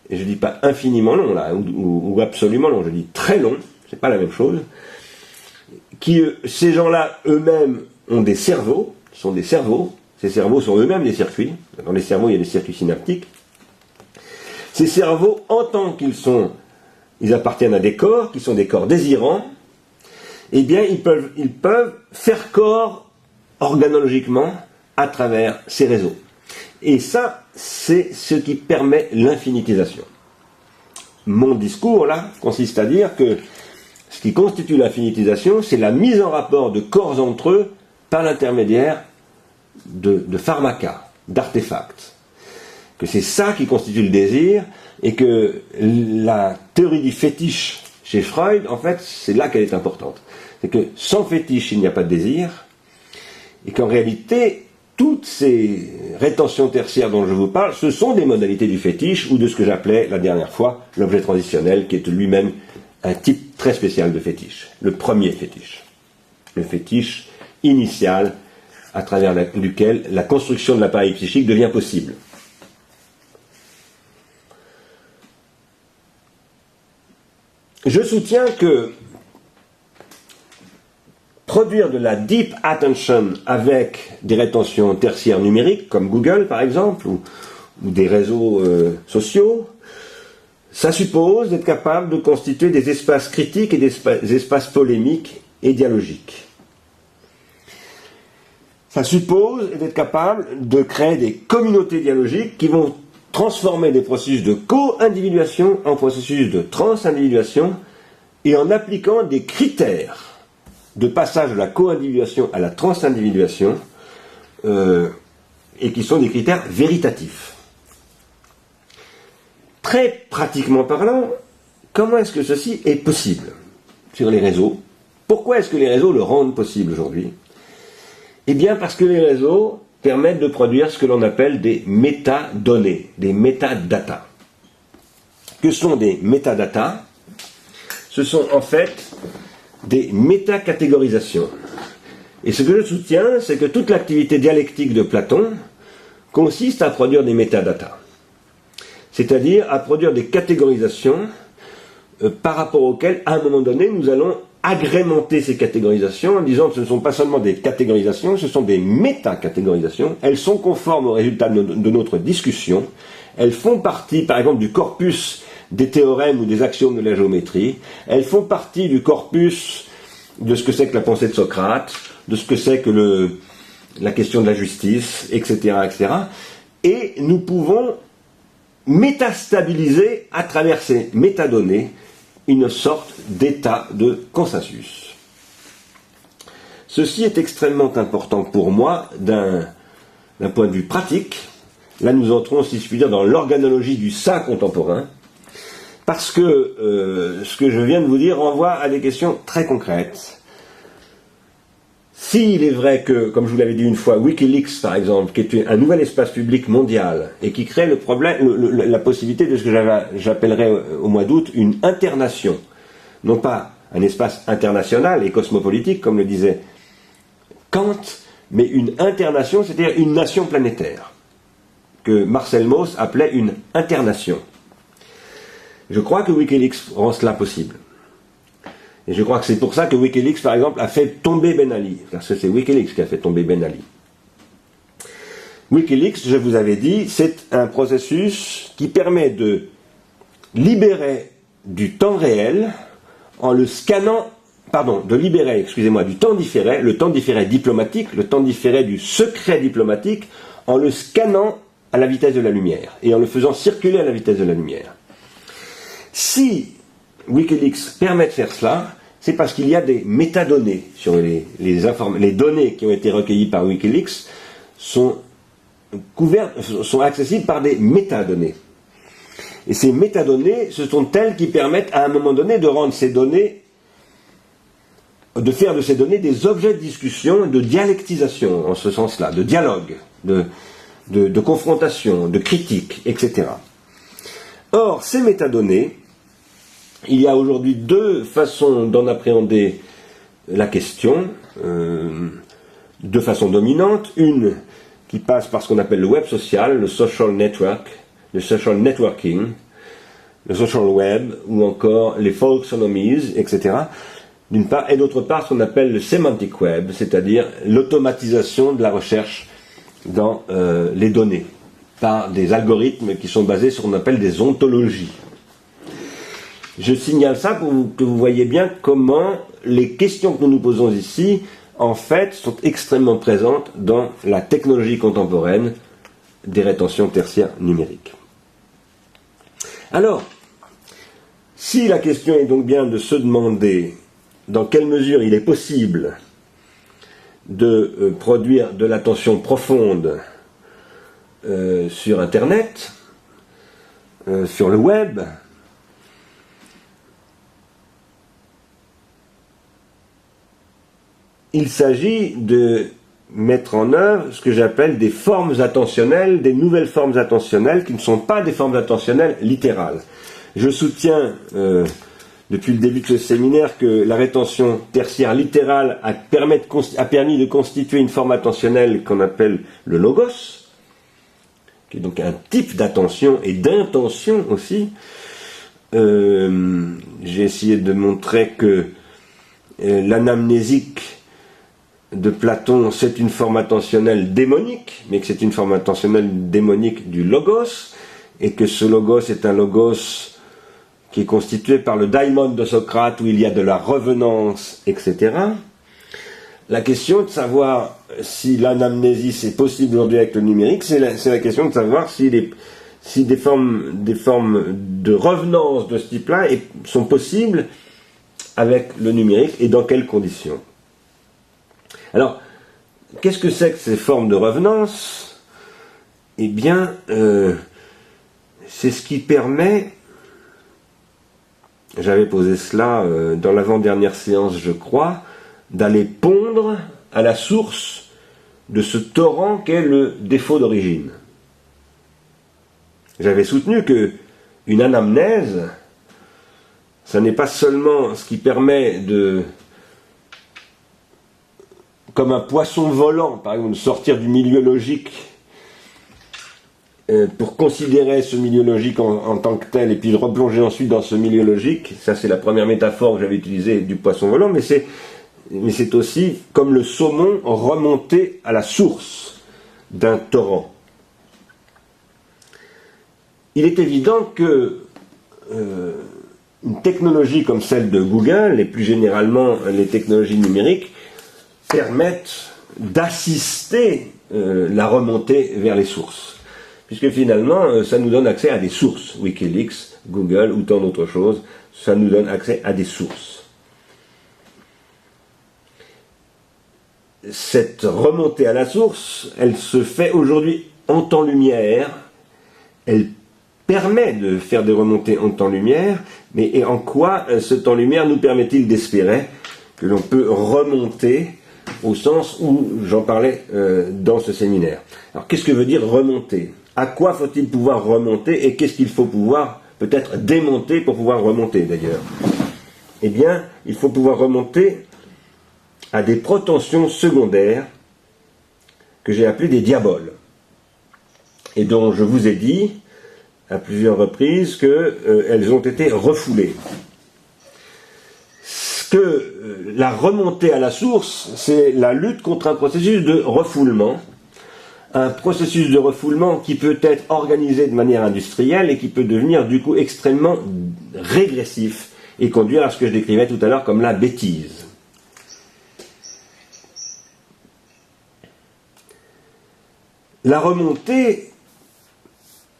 A: et je ne dis pas infiniment longs là, ou absolument longs, je dis très longs, c'est pas la même chose, ces gens-là eux-mêmes ont des cerveaux, sont des cerveaux, ces cerveaux sont eux-mêmes des circuits, dans les cerveaux il y a des circuits synaptiques, ces cerveaux, en tant ils appartiennent à des corps, qui sont des corps désirants, eh bien ils peuvent faire corps organologiquement à travers ces réseaux. Et ça, c'est ce qui permet l'infinitisation. Mon discours, là, consiste à dire que ce qui constitue l'infinitisation, c'est la mise en rapport de corps entre eux par l'intermédiaire de pharmacas, d'artefacts. Que c'est ça qui constitue le désir, et que la théorie du fétiche chez Freud, en fait, c'est là qu'elle est importante. C'est que sans fétiche, il n'y a pas de désir, et qu'en réalité, toutes ces rétentions tertiaires dont je vous parle, ce sont des modalités du fétiche ou de ce que j'appelais la dernière fois l'objet transitionnel, qui est lui-même un type très spécial de fétiche. Le premier fétiche. Le fétiche initial à travers lequel la construction de l'appareil psychique devient possible. Je soutiens que produire de la deep attention avec des rétentions tertiaires numériques, comme Google par exemple, ou des réseaux sociaux, ça suppose d'être capable de constituer des espaces critiques et des espaces polémiques et dialogiques. Ça suppose d'être capable de créer des communautés dialogiques qui vont transformer des processus de co-individuation en processus de trans-individuation et en appliquant des critères de passage de la co-individuation à la trans-individuation et qui sont des critères véritatifs. Très pratiquement parlant, comment est-ce que ceci est possible sur les réseaux? Pourquoi est-ce que les réseaux le rendent possible aujourd'hui? Eh bien parce que les réseaux permettent de produire ce que l'on appelle des métadonnées, des métadatas. Que sont des métadatas? Ce sont en fait des métacatégorisations. Et ce que je soutiens, c'est que toute l'activité dialectique de Platon consiste à produire des métadatas. C'est-à-dire à produire des catégorisations par rapport auxquelles, à un moment donné, nous allons agrémenter ces catégorisations en disant que ce ne sont pas seulement des catégorisations, ce sont des métacatégorisations. Elles sont conformes au résultat de notre discussion. Elles font partie, par exemple, du corpus des théorèmes ou des axiomes de la géométrie. Elles font partie du corpus de ce que c'est que la pensée de Socrate, de ce que c'est que la question de la justice, etc., etc. Et nous pouvons métastabiliser à travers ces métadonnées une sorte d'état de consensus. Ceci est extrêmement important pour moi d'un point de vue pratique. Là, nous entrons, si je puis dire, dans l'organologie du ça contemporain, parce que ce que je viens de vous dire renvoie à des questions très concrètes. S'il est vrai que, comme je vous l'avais dit une fois, Wikileaks, par exemple, qui est un nouvel espace public mondial et qui crée le problème, la possibilité de ce que j'appellerais au mois d'août une internation, non pas un espace international et cosmopolitique, comme le disait Kant, mais une internation, c'est-à-dire une nation planétaire, que Marcel Mauss appelait une internation. Je crois que Wikileaks rend cela possible. Et je crois que c'est pour ça que Wikileaks, par exemple, a fait tomber Ben Ali. Parce que c'est Wikileaks qui a fait tomber Ben Ali. Wikileaks, je vous avais dit, c'est un processus qui permet de libérer du temps réel en le scannant, de libérer, excusez-moi, du temps différé, le temps différé diplomatique, le temps différé du secret diplomatique, en le scannant à la vitesse de la lumière et en le faisant circuler à la vitesse de la lumière. Si Wikileaks permet de faire cela, c'est parce qu'il y a des métadonnées sur les données qui ont été recueillies par Wikileaks sont accessibles par des métadonnées. Et ces métadonnées, ce sont elles qui permettent à un moment donné de rendre ces données, de faire de ces données des objets de discussion et de dialectisation, en ce sens-là, de dialogue, de confrontation, de critique, etc. Or, ces métadonnées, il y a aujourd'hui deux façons d'en appréhender la question, de façon dominante. Une qui passe par ce qu'on appelle le web social, le social network, le social networking, le social web, ou encore les folksonomies, etc. D'une part, et d'autre part, ce qu'on appelle le semantic web, c'est-à-dire l'automatisation de la recherche dans les données, par des algorithmes qui sont basés sur ce qu'on appelle des ontologies. Je signale ça pour que vous voyez bien comment les questions que nous nous posons ici, en fait, sont extrêmement présentes dans la technologie contemporaine des rétentions tertiaires numériques. Alors, si la question est donc bien de se demander dans quelle mesure il est possible de produire de l'attention profonde sur Internet, sur le web, il s'agit de mettre en œuvre ce que j'appelle des formes attentionnelles, des nouvelles formes attentionnelles qui ne sont pas des formes attentionnelles littérales. Je soutiens depuis le début de ce séminaire que la rétention tertiaire littérale a permis de constituer une forme attentionnelle qu'on appelle le logos, qui est donc un type d'attention et d'intention aussi. J'ai essayé de montrer que l'anamnésique de Platon, c'est une forme attentionnelle démonique, mais que c'est une forme attentionnelle démonique du logos, et que ce logos est un logos qui est constitué par le daimon de Socrate, où il y a de la revenance, etc. La question de savoir si l'anamnésis est possible aujourd'hui avec le numérique, c'est la question de savoir si des formes de revenance de ce type-là sont possibles avec le numérique et dans quelles conditions. Alors, qu'est-ce que c'est que ces formes de revenance? Eh bien, c'est ce qui permet, j'avais posé cela dans l'avant-dernière séance, je crois, d'aller pondre à la source de ce torrent qu'est le défaut d'origine. J'avais soutenu que une anamnèse, ça n'est pas seulement ce qui permet comme un poisson volant, par exemple, de sortir du milieu logique pour considérer ce milieu logique en tant que tel et puis de replonger ensuite dans ce milieu logique. Ça, c'est la première métaphore que j'avais utilisée du poisson volant, mais c'est aussi comme le saumon remonter à la source d'un torrent. Il est évident que une technologie comme celle de Google, et plus généralement les technologies numériques, permettent d'assister la remontée vers les sources. Puisque finalement, ça nous donne accès à des sources. Wikileaks, Google ou tant d'autres choses, ça nous donne accès à des sources. Cette remontée à la source, elle se fait aujourd'hui en temps-lumière, elle permet de faire des remontées en temps-lumière, mais et en quoi ce temps-lumière nous permet-il d'espérer que l'on peut remonter au sens où j'en parlais dans ce séminaire. Alors qu'est-ce que veut dire remonter? À quoi faut-il pouvoir remonter et qu'est-ce qu'il faut pouvoir peut-être démonter pour pouvoir remonter d'ailleurs? Eh bien, il faut pouvoir remonter à des protensions secondaires que j'ai appelées des diaboles et dont je vous ai dit à plusieurs reprises qu'elles ont été refoulées. La remontée à la source, c'est la lutte contre un processus de refoulement, un processus de refoulement qui peut être organisé de manière industrielle et qui peut devenir du coup extrêmement régressif et conduire à ce que je décrivais tout à l'heure comme la bêtise. La remontée,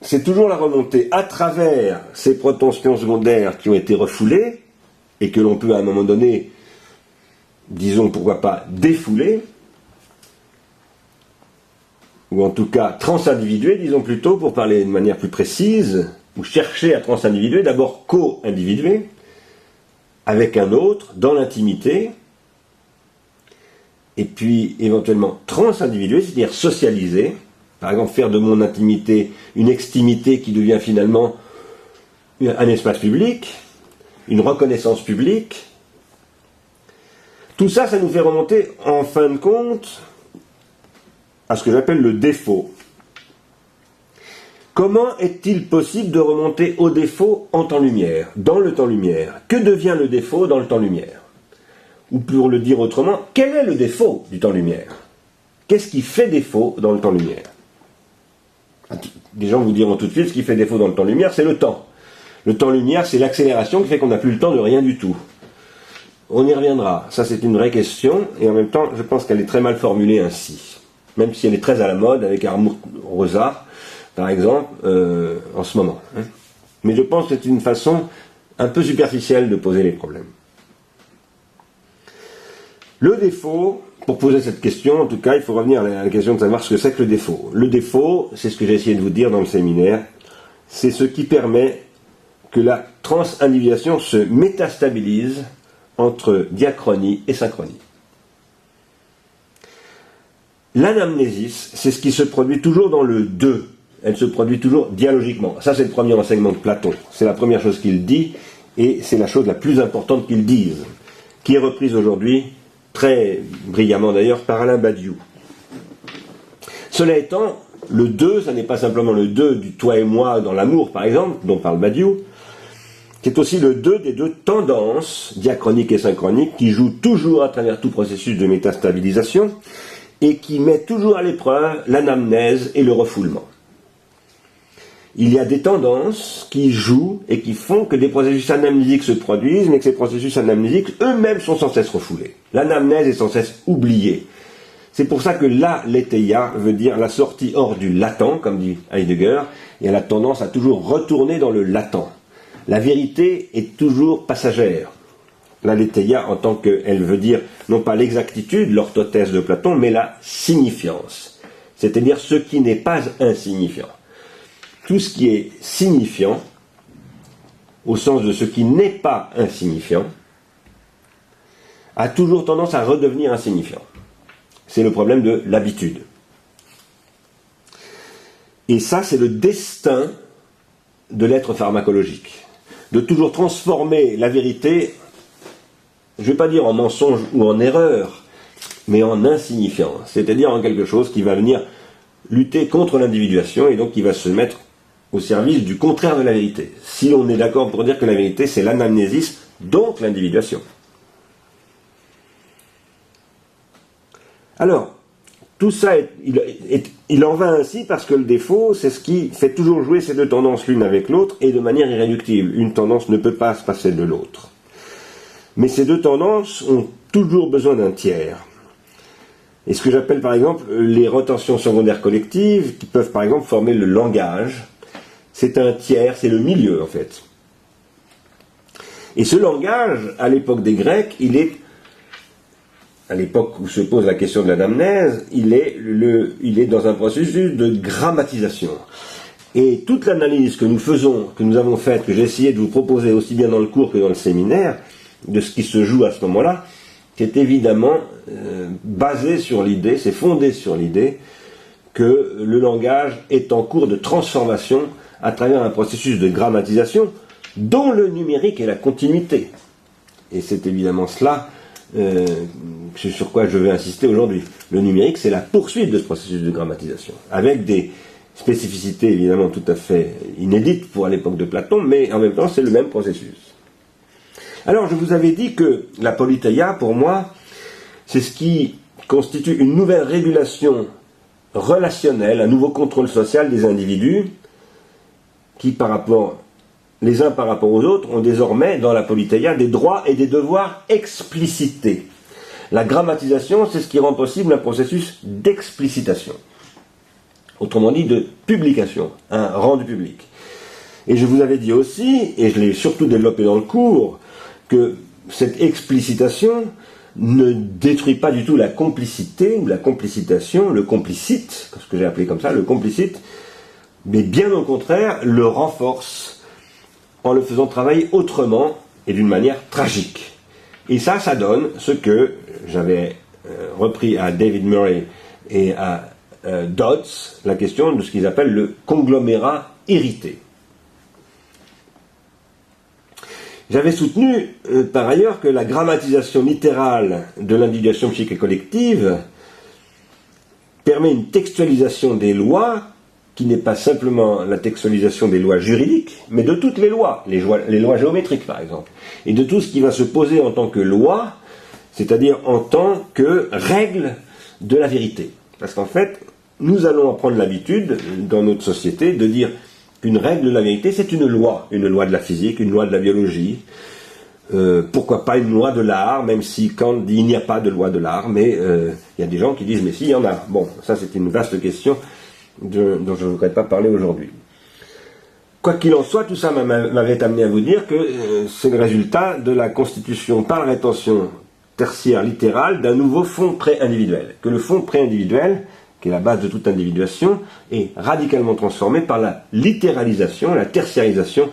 A: c'est toujours la remontée à travers ces protensions secondaires qui ont été refoulées et que l'on peut à un moment donné, disons pourquoi pas, défouler, ou en tout cas transindividuer, disons plutôt, pour parler de manière plus précise, ou chercher à transindividuer, d'abord co-individuer, avec un autre, dans l'intimité, et puis éventuellement transindividuer, c'est-à-dire socialiser, par exemple faire de mon intimité une extimité qui devient finalement un espace public, une reconnaissance publique. Tout ça, ça nous fait remonter en fin de compte à ce que j'appelle le défaut. Comment est-il possible de remonter au défaut en temps-lumière, dans le temps-lumière? Que devient le défaut dans le temps-lumière? Ou pour le dire autrement, quel est le défaut du temps-lumière? Qu'est-ce qui fait défaut dans le temps-lumière? Des gens vous diront tout de suite, ce qui fait défaut dans le temps-lumière, c'est le temps. Le temps-lumière, c'est l'accélération qui fait qu'on n'a plus le temps de rien du tout. On y reviendra. Ça, c'est une vraie question, et en même temps, je pense qu'elle est très mal formulée ainsi. Même si elle est très à la mode, avec Armand Rosa, par exemple, en ce moment. Mais je pense que c'est une façon un peu superficielle de poser les problèmes. Le défaut, pour poser cette question, en tout cas, il faut revenir à la question de savoir ce que c'est que le défaut. Le défaut, c'est ce que j'ai essayé de vous dire dans le séminaire, c'est ce qui permet que la transindividuation se métastabilise entre diachronie et synchronie. l'anamnésis, c'est ce qui se produit toujours dans le deux. Elle se produit toujours dialogiquement. Ça, c'est le premier enseignement de Platon. C'est la première chose qu'il dit, et c'est la chose la plus importante qu'il dise, qui est reprise aujourd'hui, très brillamment d'ailleurs, par Alain Badiou. Cela étant, le deux, ça n'est pas simplement le deux du toi et moi dans l'amour, par exemple, dont parle Badiou, c'est aussi le deux des deux tendances, diachroniques et synchroniques, qui jouent toujours à travers tout processus de métastabilisation, et qui met toujours à l'épreuve l'anamnèse et le refoulement. Il y a des tendances qui jouent et qui font que des processus anamnésiques se produisent, mais que ces processus anamnésiques eux-mêmes sont sans cesse refoulés. L'anamnèse est sans cesse oubliée. C'est pour ça que l'aletheia veut dire la sortie hors du latent, comme dit Heidegger, et elle a tendance à toujours retourner dans le latent. La vérité est toujours passagère. L'aletheia en tant qu'elle veut dire non pas l'exactitude, l'orthothèse de Platon, mais la signifiance, c'est-à-dire ce qui n'est pas insignifiant. Tout ce qui est signifiant, au sens de ce qui n'est pas insignifiant, a toujours tendance à redevenir insignifiant. C'est le problème de l'habitude. Et ça, c'est le destin de l'être pharmacologique. De toujours transformer la vérité, je ne vais pas dire en mensonge ou en erreur, mais en insignifiant. C'est-à-dire en quelque chose qui va venir lutter contre l'individuation et donc qui va se mettre au service du contraire de la vérité. Si on est d'accord pour dire que la vérité, c'est l'anamnésis, donc l'individuation. Alors, tout ça, il en va ainsi parce que le défaut, c'est ce qui fait toujours jouer ces deux tendances l'une avec l'autre et de manière irréductible. Une tendance ne peut pas se passer de l'autre. Mais ces deux tendances ont toujours besoin d'un tiers. Et ce que j'appelle par exemple les retentions secondaires collectives, qui peuvent par exemple former le langage, c'est un tiers, c'est le milieu en fait. Et ce langage, à l'époque des Grecs, il est, à l'époque où se pose la question de l'anamnèse, il est dans un processus de grammatisation. Et toute l'analyse que nous avons faite, que j'ai essayé de vous proposer aussi bien dans le cours que dans le séminaire, de ce qui se joue à ce moment-là, c'est évidemment basé sur l'idée, c'est fondé sur l'idée que le langage est en cours de transformation à travers un processus de grammatisation dont le numérique est la continuité. Et c'est évidemment cela sur quoi je vais insister aujourd'hui. Le numérique, c'est la poursuite de ce processus de grammatisation, avec des spécificités évidemment tout à fait inédites pour l'époque de Platon, mais en même temps c'est le même processus. Alors je vous avais dit que la politeia, pour moi, c'est ce qui constitue une nouvelle régulation relationnelle, un nouveau contrôle social des individus, qui les uns par rapport aux autres, ont désormais dans la politeia des droits et des devoirs explicités. La grammatisation, c'est ce qui rend possible un processus d'explicitation. Autrement dit, de publication, un rendu public. Et je vous avais dit aussi, et je l'ai surtout développé dans le cours, que cette explicitation ne détruit pas du tout la complicité ou la complicitation, le complicite, ce que j'ai appelé comme ça, le complicite, mais bien au contraire, le renforce en le faisant travailler autrement et d'une manière tragique. Et ça donne ce que j'avais repris à David Murray et à Dodds, la question de ce qu'ils appellent le conglomérat irrité. J'avais soutenu par ailleurs que la grammatisation littérale de l'individuation psychique et collective permet une textualisation des lois qui n'est pas simplement la textualisation des lois juridiques, mais de toutes les lois géométriques par exemple, et de tout ce qui va se poser en tant que loi, c'est-à-dire en tant que règle de la vérité. Parce qu'en fait, nous allons en prendre l'habitude dans notre société de dire qu'une règle de la vérité, c'est une loi de la physique, une loi de la biologie, pourquoi pas une loi de l'art, même si Kant dit il n'y a pas de loi de l'art, mais il y a des gens qui disent mais si, il y en a. Bon, ça c'est une vaste question dont je ne voudrais pas parler aujourd'hui. Quoi qu'il en soit, tout ça m'avait amené à vous dire que c'est le résultat de la constitution par la rétention tertiaire littérale d'un nouveau fond pré-individuel. Que le fond pré-individuel, qui est la base de toute individuation, est radicalement transformé par la littéralisation, la tertiarisation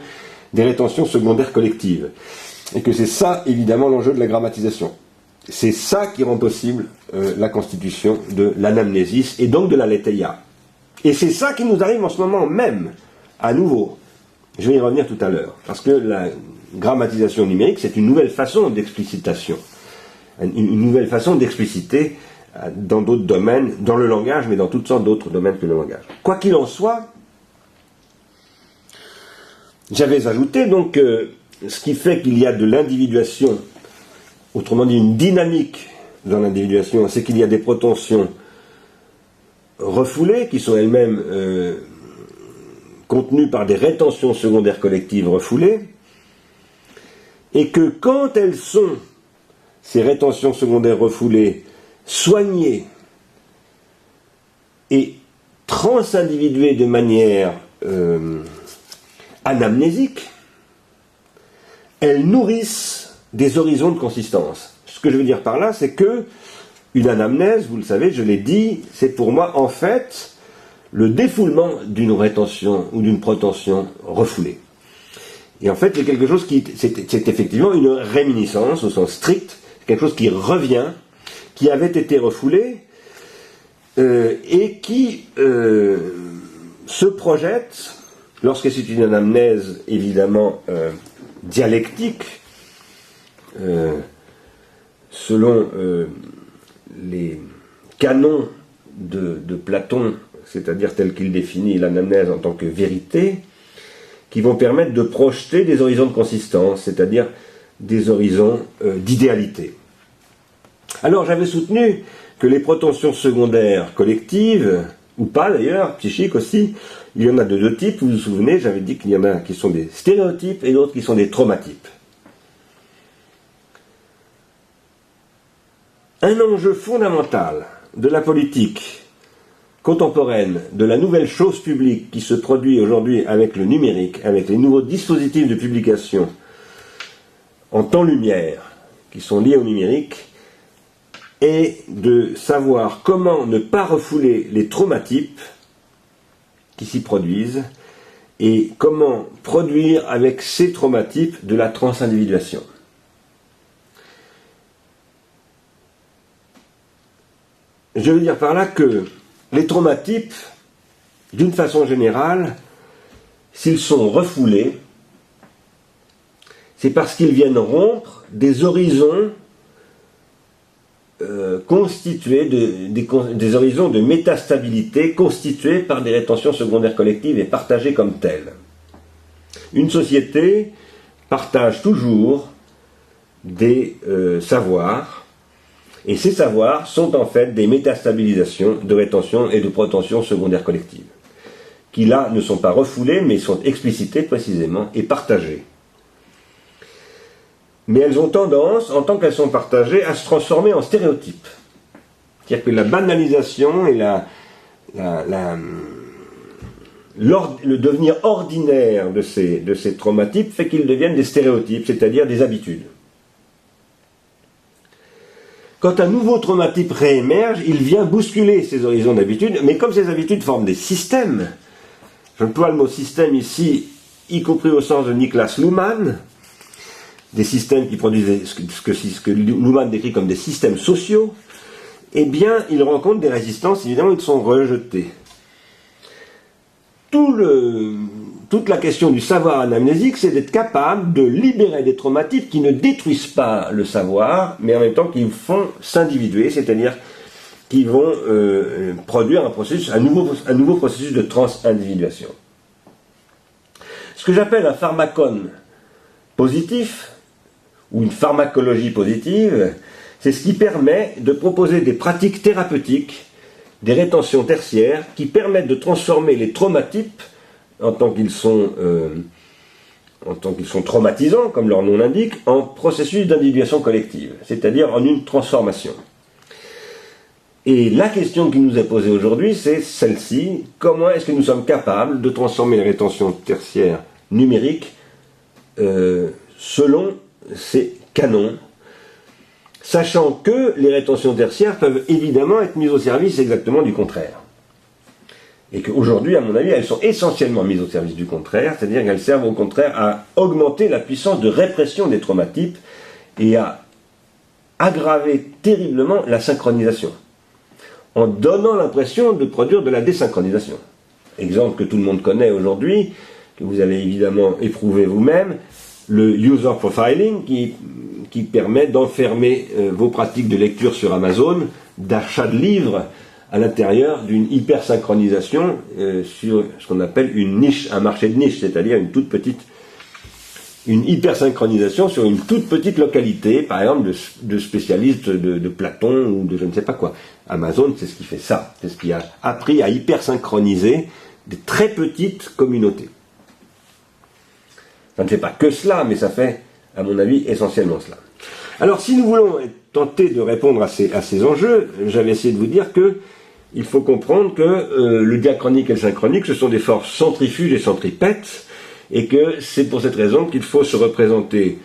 A: des rétentions secondaires collectives. Et que c'est ça, évidemment, l'enjeu de la grammatisation. c'est ça qui rend possible la constitution de l'anamnésis et donc de la letheia. Et c'est ça qui nous arrive en ce moment même, à nouveau. Je vais y revenir tout à l'heure, parce que la grammatisation numérique, c'est une nouvelle façon d'explicitation, une nouvelle façon d'expliciter dans d'autres domaines, dans le langage, mais dans toutes sortes d'autres domaines que le langage. Quoi qu'il en soit, j'avais ajouté donc ce qui fait qu'il y a de l'individuation, autrement dit une dynamique dans l'individuation, c'est qu'il y a des protensions refoulées qui sont elles-mêmes contenues par des rétentions secondaires collectives refoulées, et que quand elles sont, ces rétentions secondaires refoulées, soignées et transindividuées de manière anamnésique, elles nourrissent des horizons de consistance. Ce que je veux dire par là, c'est que une anamnèse, vous le savez, je l'ai dit, c'est pour moi en fait le défoulement d'une rétention ou d'une protension refoulée. Et en fait, c'est quelque chose qui, c'est effectivement une réminiscence au sens strict, quelque chose qui revient, qui avait été refoulé et qui se projette, lorsque c'est une anamnèse évidemment dialectique, selon les canons de Platon, c'est-à-dire tel qu'il définit l'anamnèse en tant que vérité, qui vont permettre de projeter des horizons de consistance, c'est-à-dire des horizons d'idéalité. Alors j'avais soutenu que les protensions secondaires collectives, ou pas d'ailleurs, psychiques aussi, il y en a de deux types, vous vous souvenez, j'avais dit qu'il y en a qui sont des stéréotypes et d'autres qui sont des traumatypes. Un enjeu fondamental de la politique contemporaine, de la nouvelle chose publique qui se produit aujourd'hui avec le numérique, avec les nouveaux dispositifs de publication en temps-lumière qui sont liés au numérique, est de savoir comment ne pas refouler les traumatypes qui s'y produisent et comment produire avec ces traumatypes de la transindividuation. Je veux dire par là que les traumatypes, d'une façon générale, s'ils sont refoulés, c'est parce qu'ils viennent rompre des horizons constitués, des horizons de métastabilité constitués par des rétentions secondaires collectives et partagées comme telles. Une société partage toujours des savoirs, et ces savoirs sont en fait des métastabilisations de rétention et de protention secondaires collectives, qui là ne sont pas refoulées, mais sont explicitées précisément et partagées. Mais elles ont tendance, en tant qu'elles sont partagées, à se transformer en stéréotypes. C'est-à-dire que la banalisation et le devenir ordinaire de ces traumatypes fait qu'ils deviennent des stéréotypes, c'est-à-dire des habitudes. Quand un nouveau traumatype réémerge, il vient bousculer ces horizons d'habitude, mais comme ces habitudes forment des systèmes, j'emploie le mot système ici, y compris au sens de Niklas Luhmann, des systèmes qui produisent ce que Luhmann décrit comme des systèmes sociaux, eh bien, ils rencontrent des résistances, évidemment, ils sont rejetés. Toute la question du savoir anamnésique, c'est d'être capable de libérer des traumatypes qui ne détruisent pas le savoir, mais en même temps qui font s'individuer, c'est-à-dire qui vont produire un nouveau processus de transindividuation. Ce que j'appelle un pharmacone positif, ou une pharmacologie positive, c'est ce qui permet de proposer des pratiques thérapeutiques, des rétentions tertiaires, qui permettent de transformer les traumatypes, en tant qu'ils sont traumatisants, comme leur nom l'indique, en processus d'individuation collective, c'est-à-dire en une transformation. Et la question qui nous est posée aujourd'hui, c'est celle-ci: comment est-ce que nous sommes capables de transformer les rétentions tertiaires numériques selon ces canons, sachant que les rétentions tertiaires peuvent évidemment être mises au service exactement du contraire. Et qu'aujourd'hui, à mon avis, elles sont essentiellement mises au service du contraire, c'est-à-dire qu'elles servent au contraire à augmenter la puissance de répression des traumatypes et à aggravé terriblement la synchronisation, en donnant l'impression de produire de la désynchronisation. Exemple que tout le monde connaît aujourd'hui, que vous avez évidemment éprouvé vous-même, le user profiling qui permet d'enfermer vos pratiques de lecture sur Amazon, d'achat de livres à l'intérieur d'une hypersynchronisation sur ce qu'on appelle une niche, un marché de niche, c'est-à-dire une hypersynchronisation sur une toute petite localité, par exemple de spécialistes de Platon ou de je ne sais pas quoi. Amazon, c'est ce qui fait ça, c'est ce qui a appris à hypersynchroniser des très petites communautés. Ça ne fait pas que cela, mais ça fait, à mon avis, essentiellement cela. Alors, si nous voulons tenter de répondre à ces enjeux, j'avais essayé de vous dire que il faut comprendre que le diachronique et le synchronique, ce sont des forces centrifuges et centripètes, et que c'est pour cette raison qu'il faut se représenter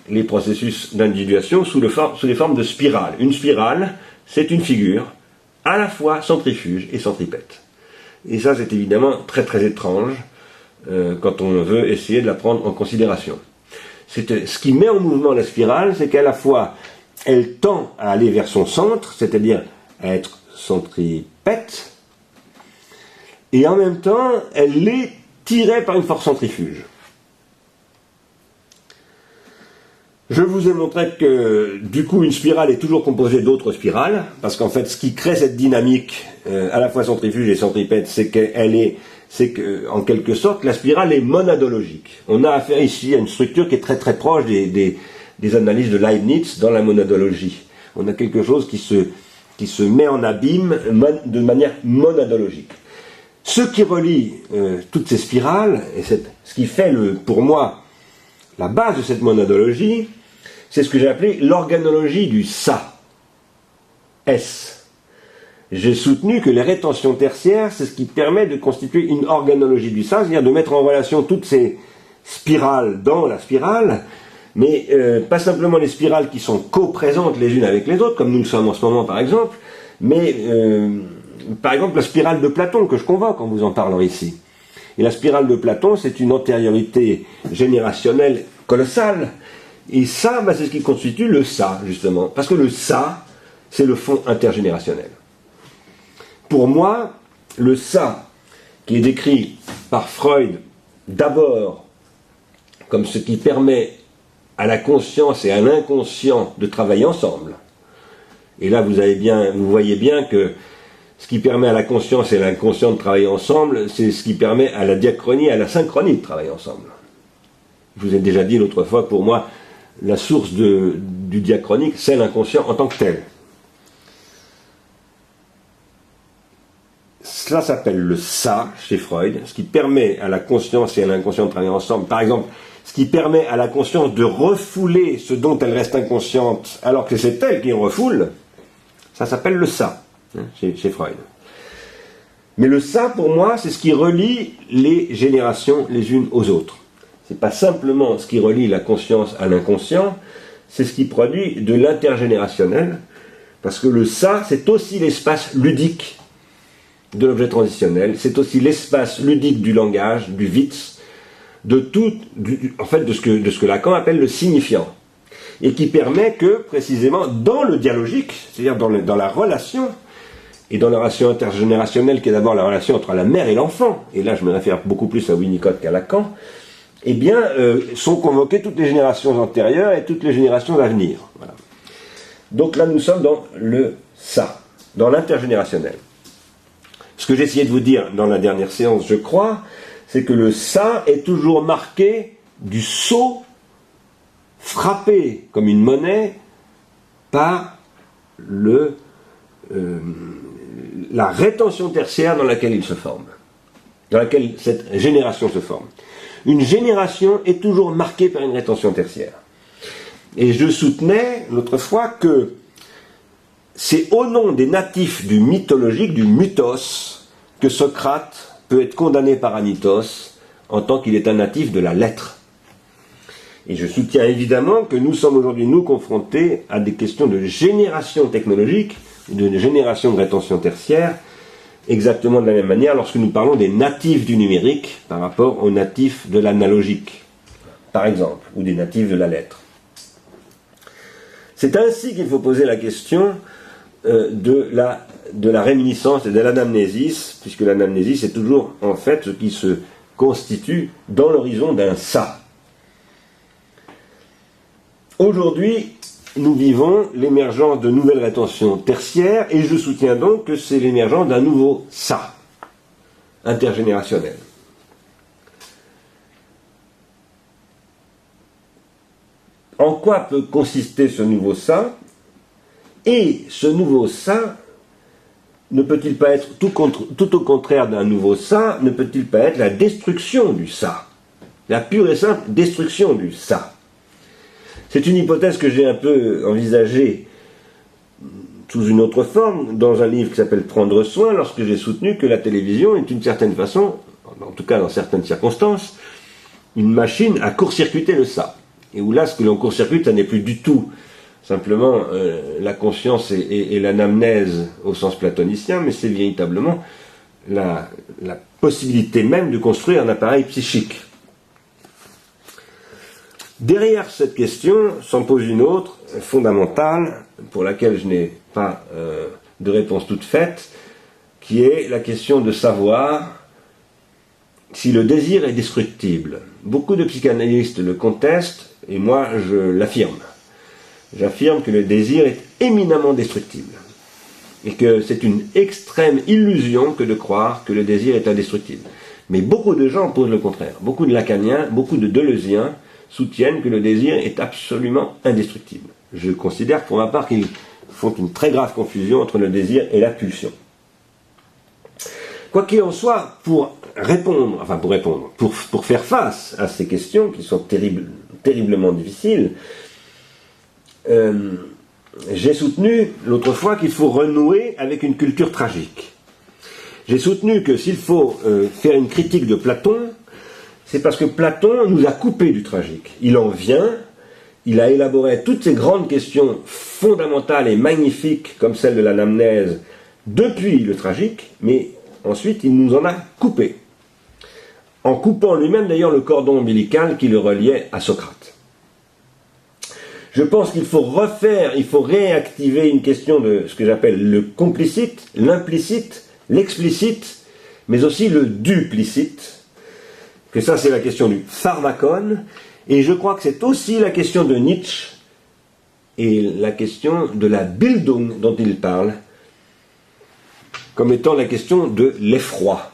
A: les processus d'individuation sous les formes de spirales. Une spirale, c'est une figure à la fois centrifuge et centripète. Et ça, c'est évidemment très très étrange quand on veut essayer de la prendre en considération. Ce qui met en mouvement la spirale, c'est qu'à la fois, elle tend à aller vers son centre, c'est-à-dire à être centripète, et en même temps, elle est tirée par une force centrifuge. Je vous ai montré que, du coup, une spirale est toujours composée d'autres spirales, parce qu'en fait, ce qui crée cette dynamique, à la fois centrifuge et centripète, c'est qu'en quelque sorte, la spirale est monadologique. On a affaire ici à une structure qui est très très proche des analyses de Leibniz dans la monadologie. On a quelque chose qui se met en abîme de manière monadologique. Ce qui relie toutes ces spirales, et ce qui fait pour moi la base de cette monadologie, c'est ce que j'ai appelé l'organologie du ça. S. J'ai soutenu que les rétentions tertiaires, c'est ce qui permet de constituer une organologie du ça, c'est-à-dire de mettre en relation toutes ces spirales dans la spirale, mais pas simplement les spirales qui sont coprésentes les unes avec les autres, comme nous le sommes en ce moment par exemple, mais par exemple la spirale de Platon que je convoque en vous en parlant ici. Et la spirale de Platon, c'est une antériorité générationnelle colossale, et ça, c'est ce qui constitue le ça, justement, parce que le ça, c'est le fond intergénérationnel. Pour moi, le ça, qui est décrit par Freud d'abord comme ce qui permet à la conscience et à l'inconscient de travailler ensemble, et là vous voyez bien que ce qui permet à la conscience et à l'inconscient de travailler ensemble, c'est ce qui permet à la diachronie et à la synchronie de travailler ensemble. Je vous ai déjà dit l'autre fois, pour moi, la source du diachronique, c'est l'inconscient en tant que tel. Cela s'appelle le ça, chez Freud, ce qui permet à la conscience et à l'inconscient de travailler ensemble. Par exemple, ce qui permet à la conscience de refouler ce dont elle reste inconsciente, alors que c'est elle qui en refoule, ça s'appelle le ça, chez Freud. Mais le ça, pour moi, c'est ce qui relie les générations les unes aux autres. C'est pas simplement ce qui relie la conscience à l'inconscient, c'est ce qui produit de l'intergénérationnel, parce que le ça, c'est aussi l'espace ludique de l'objet transitionnel, c'est aussi l'espace ludique du langage, du Witz, de ce que Lacan appelle le signifiant, et qui permet que, précisément, dans le dialogique, c'est-à-dire dans la relation, et dans la relation intergénérationnelle, qui est d'abord la relation entre la mère et l'enfant, et là je me réfère beaucoup plus à Winnicott qu'à Lacan, eh bien, sont convoquées toutes les générations antérieures et toutes les générations à venir. Voilà. Donc là, nous sommes dans le ça, dans l'intergénérationnel. Ce que j'ai essayé de vous dire dans la dernière séance, je crois, c'est que le ça est toujours marqué du sceau frappé comme une monnaie par la rétention tertiaire dans laquelle il se forme, dans laquelle cette génération se forme. Une génération est toujours marquée par une rétention tertiaire. Et je soutenais l'autre fois que c'est au nom des natifs du mythologique, du mythos, que Socrate peut être condamné par Anytos en tant qu'il est un natif de la lettre. Et je soutiens évidemment que nous sommes aujourd'hui, nous, confrontés à des questions de génération technologique, de génération de rétention tertiaire, exactement de la même manière lorsque nous parlons des natifs du numérique par rapport aux natifs de l'analogique, par exemple, ou des natifs de la lettre. C'est ainsi qu'il faut poser la question de la réminiscence et de l'anamnésis, puisque l'anamnésis est toujours en fait ce qui se constitue dans l'horizon d'un ça. Aujourd'hui, nous vivons l'émergence de nouvelles rétentions tertiaires, et je soutiens donc que c'est l'émergence d'un nouveau ça, intergénérationnel. En quoi peut consister ce nouveau ça? Et ce nouveau ça ne peut-il pas être tout au contraire d'un nouveau ça, ne peut-il pas être la destruction du ça, la pure et simple destruction du ça? C'est une hypothèse que j'ai un peu envisagée sous une autre forme dans un livre qui s'appelle Prendre soin, lorsque j'ai soutenu que la télévision est d'une certaine façon, en tout cas dans certaines circonstances, une machine à court-circuiter le ça. Et où là, ce que l'on court-circuite, ça n'est plus du tout simplement la conscience et l'anamnèse au sens platonicien, mais c'est véritablement la possibilité même de construire un appareil psychique. Derrière cette question s'en pose une autre, fondamentale, pour laquelle je n'ai pas de réponse toute faite, qui est la question de savoir si le désir est destructible. Beaucoup de psychanalystes le contestent, et moi je l'affirme. J'affirme que le désir est éminemment destructible, et que c'est une extrême illusion que de croire que le désir est indestructible. Mais beaucoup de gens posent le contraire. Beaucoup de lacaniens, beaucoup de deleuziens soutiennent que le désir est absolument indestructible. Je considère pour ma part qu'ils font une très grave confusion entre le désir et la pulsion. Quoi qu'il en soit, pour faire face à ces questions qui sont terriblement difficiles, j'ai soutenu l'autre fois qu'il faut renouer avec une culture tragique. J'ai soutenu que s'il faut faire une critique de Platon, c'est parce que Platon nous a coupé du tragique. Il en vient, il a élaboré toutes ces grandes questions fondamentales et magnifiques comme celle de l'anamnèse depuis le tragique, mais ensuite il nous en a coupé. En coupant lui-même d'ailleurs le cordon ombilical qui le reliait à Socrate. Je pense qu'il faut réactiver une question de ce que j'appelle le complicite, l'implicite, l'explicite, mais aussi le duplicite, que ça c'est la question du pharmakon, et je crois que c'est aussi la question de Nietzsche, et la question de la Bildung dont il parle, comme étant la question de l'effroi.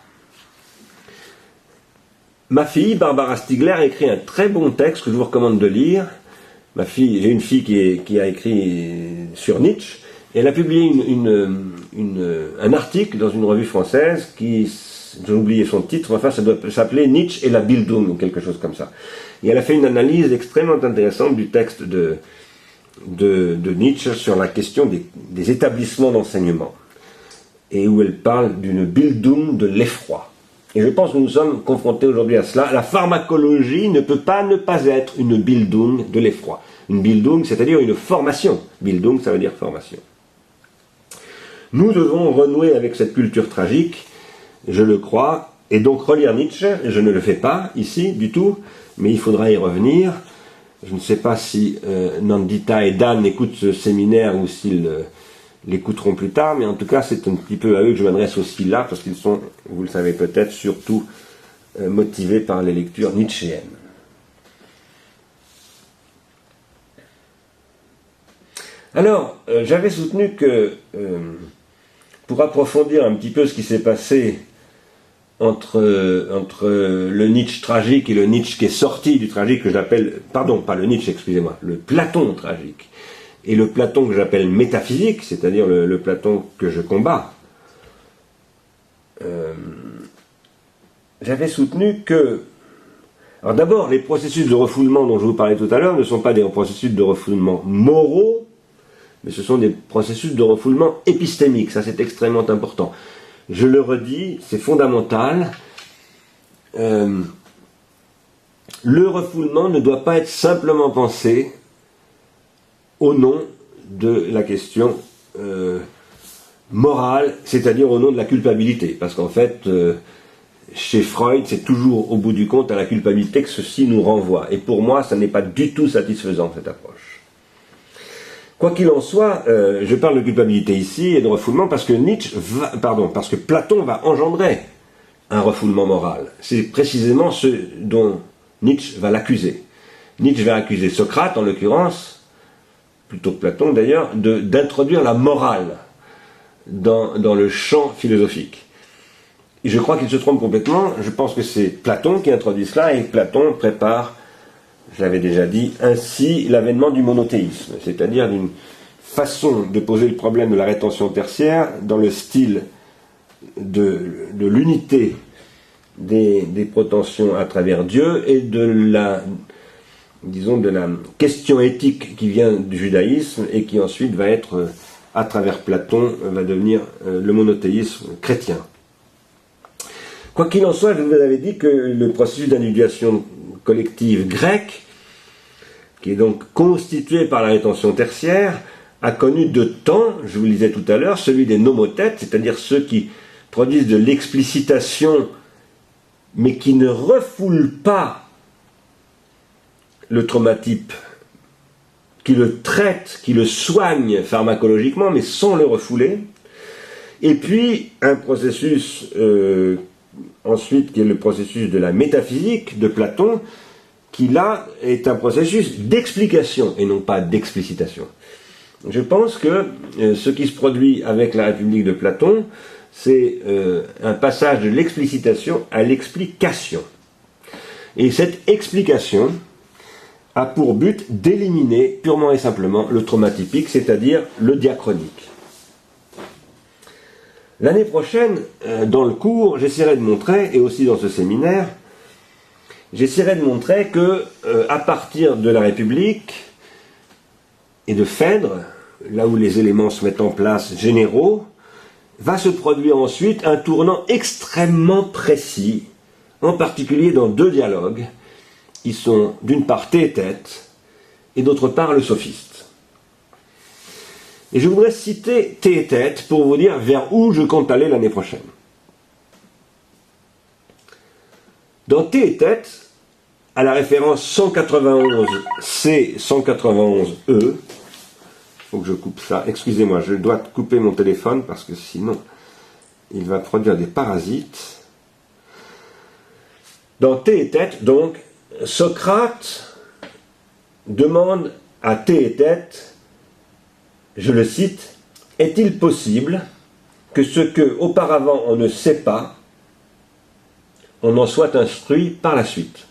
A: Ma fille, Barbara Stiegler, a écrit un très bon texte que je vous recommande de lire. J'ai une fille qui a écrit sur Nietzsche, et elle a publié un article dans une revue française qui, j'ai oublié son titre, enfin ça doit s'appeler Nietzsche et la Bildung, ou quelque chose comme ça. Et elle a fait une analyse extrêmement intéressante du texte de Nietzsche sur la question des établissements d'enseignement, et où elle parle d'une Bildung de l'effroi. Et je pense que nous sommes confrontés aujourd'hui à cela. La pharmacologie ne peut pas ne pas être une Bildung de l'effroi. Une Bildung, c'est-à-dire une formation. Bildung, ça veut dire formation. Nous devons renouer avec cette culture tragique, je le crois, et donc relire Nietzsche. Je ne le fais pas ici du tout, mais il faudra y revenir. Je ne sais pas si Nandita et Dan écoutent ce séminaire ou s'ils l'écouteront plus tard, mais en tout cas c'est un petit peu à eux que je m'adresse aussi là, parce qu'ils sont, vous le savez peut-être, surtout motivés par les lectures nietzschéennes. Alors, j'avais soutenu que, pour approfondir un petit peu ce qui s'est passé entre le Nietzsche tragique et le Nietzsche qui est sorti du tragique, que j'appelle, pardon, pas le Nietzsche, excusez-moi, le Platon tragique, et le Platon que j'appelle métaphysique, c'est-à-dire le Platon que je combats, j'avais soutenu que... Alors d'abord, les processus de refoulement dont je vous parlais tout à l'heure ne sont pas des processus de refoulement moraux, mais ce sont des processus de refoulement épistémiques. Ça, c'est extrêmement important. Je le redis, c'est fondamental. Le refoulement ne doit pas être simplement pensé au nom de la question morale, c'est-à-dire au nom de la culpabilité. Parce qu'en fait, chez Freud, c'est toujours au bout du compte à la culpabilité que ceci nous renvoie. Et pour moi, ça n'est pas du tout satisfaisant, cette approche. Quoi qu'il en soit, je parle de culpabilité ici et de refoulement parce que parce que Platon va engendrer un refoulement moral. C'est précisément ce dont Nietzsche va l'accuser. Nietzsche va accuser Socrate, en l'occurrence, plutôt que Platon d'ailleurs, d'introduire la morale dans le champ philosophique. Et je crois qu'il se trompe complètement. Je pense que c'est Platon qui introduit cela et Platon prépare, je l'avais déjà dit, ainsi l'avènement du monothéisme, c'est-à-dire d'une façon de poser le problème de la rétention tertiaire dans le style de l'unité des prétentions à travers Dieu et de la question éthique qui vient du judaïsme et qui ensuite va être, à travers Platon, va devenir le monothéisme chrétien. Quoi qu'il en soit, je vous avais dit que le processus d'individuation collective grecque, qui est donc constitué par la rétention tertiaire, a connu deux temps, je vous le disais tout à l'heure, celui des nomothètes, c'est-à-dire ceux qui produisent de l'explicitation, mais qui ne refoulent pas le traumatype, qui le traitent, qui le soignent pharmacologiquement, mais sans le refouler. Et puis, un processus ensuite, qui est le processus de la métaphysique de Platon, qui là est un processus d'explication et non pas d'explicitation. Je pense que ce qui se produit avec la République de Platon, c'est un passage de l'explicitation à l'explication. Et cette explication a pour but d'éliminer purement et simplement le traumatypique, c'est-à-dire le diachronique. L'année prochaine, dans le cours, j'essaierai de montrer, et aussi dans ce séminaire, j'essaierai de montrer que, à partir de la République et de Phèdre, là où les éléments se mettent en place généraux, va se produire ensuite un tournant extrêmement précis, en particulier dans deux dialogues, qui sont d'une part Théétète et d'autre part le sophiste. Et je voudrais citer Théétète pour vous dire vers où je compte aller l'année prochaine. Dans Théétète, à la référence 191C, 191E, il faut que je coupe ça, excusez-moi, je dois couper mon téléphone parce que sinon il va produire des parasites. Dans Théétète, donc, Socrate demande à Théétète, je le cite, « Est-il possible que ce que auparavant on ne sait pas, on en soit instruit par la suite ?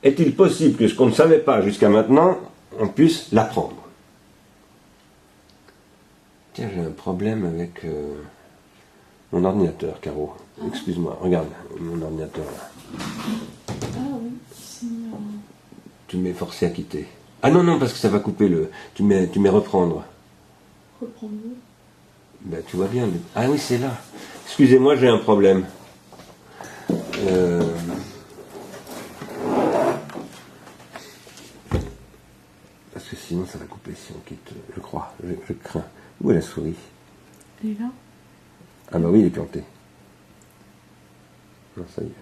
A: Est-il possible que ce qu'on ne savait pas jusqu'à maintenant, on puisse l'apprendre ?» Tiens, j'ai un problème avec mon ordinateur, Caro. Excuse-moi, regarde mon ordinateur là.
B: Ah oui, c'est...
A: Tu m'es forcé à quitter. Ah non, parce que ça va couper le... Tu mets reprendre.
B: Reprendre.
A: Ben, tu vois bien. Ah oui, c'est là. Excusez-moi, j'ai un problème. Parce que sinon, ça va couper si on quitte, je crois. Je crains. Où est la souris ?
B: Elle est là ?
A: Ah bah oui, il est planté. Non, ça y est.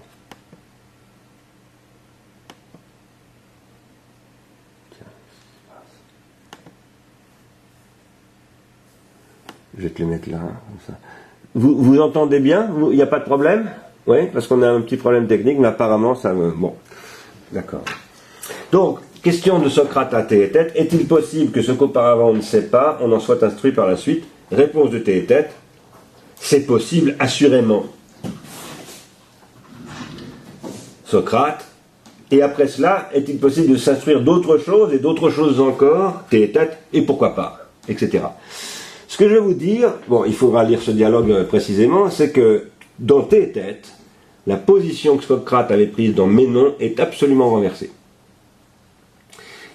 A: Je vais te le mettre là, comme ça. Vous entendez bien ? Il n'y a pas de problème ? Oui, parce qu'on a un petit problème technique, mais apparemment ça... Bon, d'accord. Donc, question de Socrate à Théétète. Est-il possible que ce qu'auparavant on ne sait pas, on en soit instruit par la suite ? Réponse de Théétète. C'est possible, assurément. Socrate. Et après cela, est-il possible de s'instruire d'autres choses et d'autres choses encore ? Théétète. Et pourquoi pas ? Etc. Ce que je vais vous dire, bon, il faudra lire ce dialogue précisément, c'est que dans Théétète, la position que Socrate avait prise dans Ménon est absolument renversée.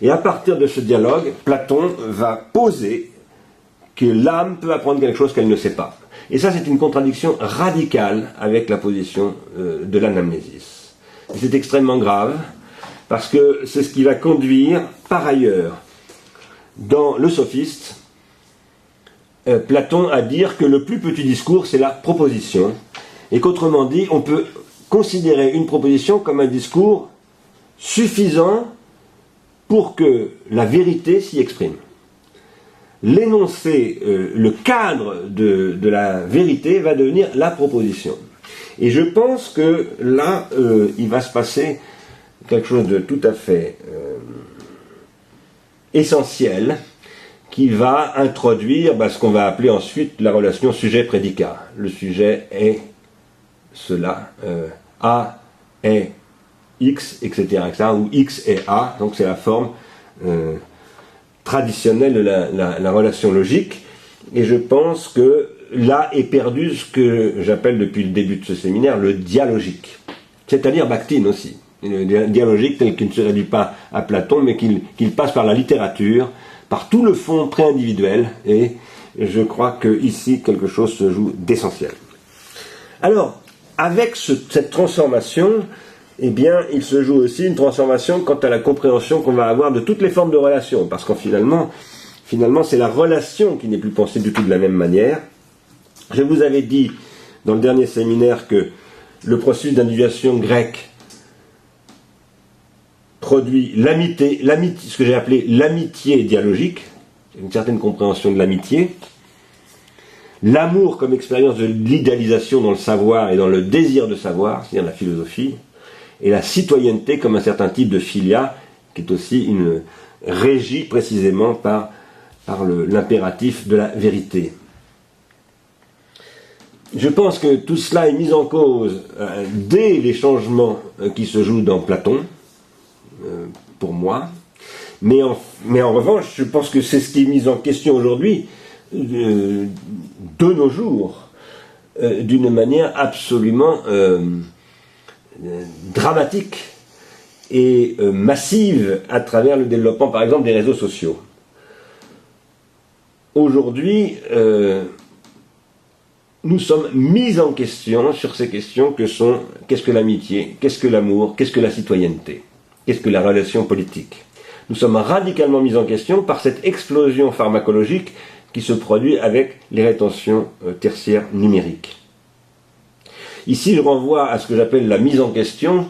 A: Et à partir de ce dialogue, Platon va poser que l'âme peut apprendre quelque chose qu'elle ne sait pas. Et ça, c'est une contradiction radicale avec la position de l'anamnésis. Et c'est extrêmement grave, parce que c'est ce qui va conduire, par ailleurs, dans le sophiste, Platon à dire que le plus petit discours, c'est la proposition, et qu'autrement dit, on peut considérer une proposition comme un discours suffisant pour que la vérité s'y exprime. L'énoncé, le cadre de la vérité va devenir la proposition. Et je pense que là, il va se passer quelque chose de tout à fait essentiel, qui va introduire ce qu'on va appeler ensuite la relation sujet-prédicat. Le sujet est cela, A est X, etc., ou X est A, donc c'est la forme traditionnelle de la relation logique, et je pense que là est perdu ce que j'appelle depuis le début de ce séminaire le dialogique, c'est-à-dire Bakhtin aussi. Le dialogique tel qu'il ne se réduit pas à Platon, mais qu'il passe par la littérature, par tout le fond pré-individuel, et je crois qu'ici quelque chose se joue d'essentiel. Alors, avec cette transformation, eh bien, il se joue aussi une transformation quant à la compréhension qu'on va avoir de toutes les formes de relations, parce qu'en finalement, c'est la relation qui n'est plus pensée du tout de la même manière. Je vous avais dit dans le dernier séminaire que le processus d'individuation grecque produit l'amitié, ce que j'ai appelé l'amitié dialogique, une certaine compréhension de l'amitié, l'amour comme expérience de l'idéalisation dans le savoir et dans le désir de savoir, c'est-à-dire la philosophie, et la citoyenneté comme un certain type de philia, qui est aussi régie précisément par l'impératif de la vérité. Je pense que tout cela est mis en cause dès les changements qui se jouent dans Platon, pour moi, mais en revanche, je pense que c'est ce qui est mis en question aujourd'hui, de nos jours, d'une manière absolument dramatique et massive à travers le développement, par exemple, des réseaux sociaux. Aujourd'hui, nous sommes mis en question sur ces questions que sont qu'est-ce que l'amitié, qu'est-ce que l'amour, qu'est-ce que la citoyenneté, qu'est-ce que la relation politique. Nous sommes radicalement mis en question par cette explosion pharmacologique qui se produit avec les rétentions tertiaires numériques. Ici, je renvoie à ce que j'appelle la mise en question,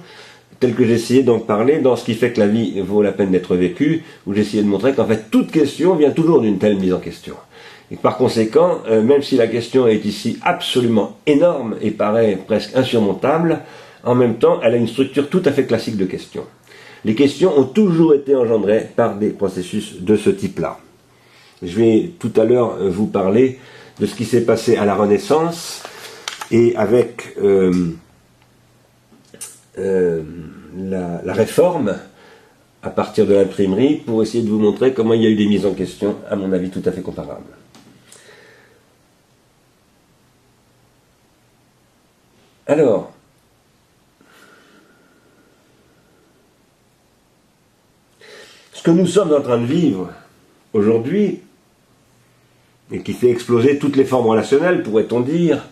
A: telle que j'essayais d'en parler dans ce qui fait que la vie vaut la peine d'être vécue, où j'essayais de montrer qu'en fait toute question vient toujours d'une telle mise en question. Et par conséquent, même si la question est ici absolument énorme et paraît presque insurmontable, en même temps, elle a une structure tout à fait classique de questions. Les questions ont toujours été engendrées par des processus de ce type-là. Je vais tout à l'heure vous parler de ce qui s'est passé à la Renaissance et avec la réforme à partir de l'imprimerie pour essayer de vous montrer comment il y a eu des mises en question, à mon avis, tout à fait comparables. Alors, ce que nous sommes en train de vivre aujourd'hui, et qui fait exploser toutes les formes relationnelles, pourrait-on dire,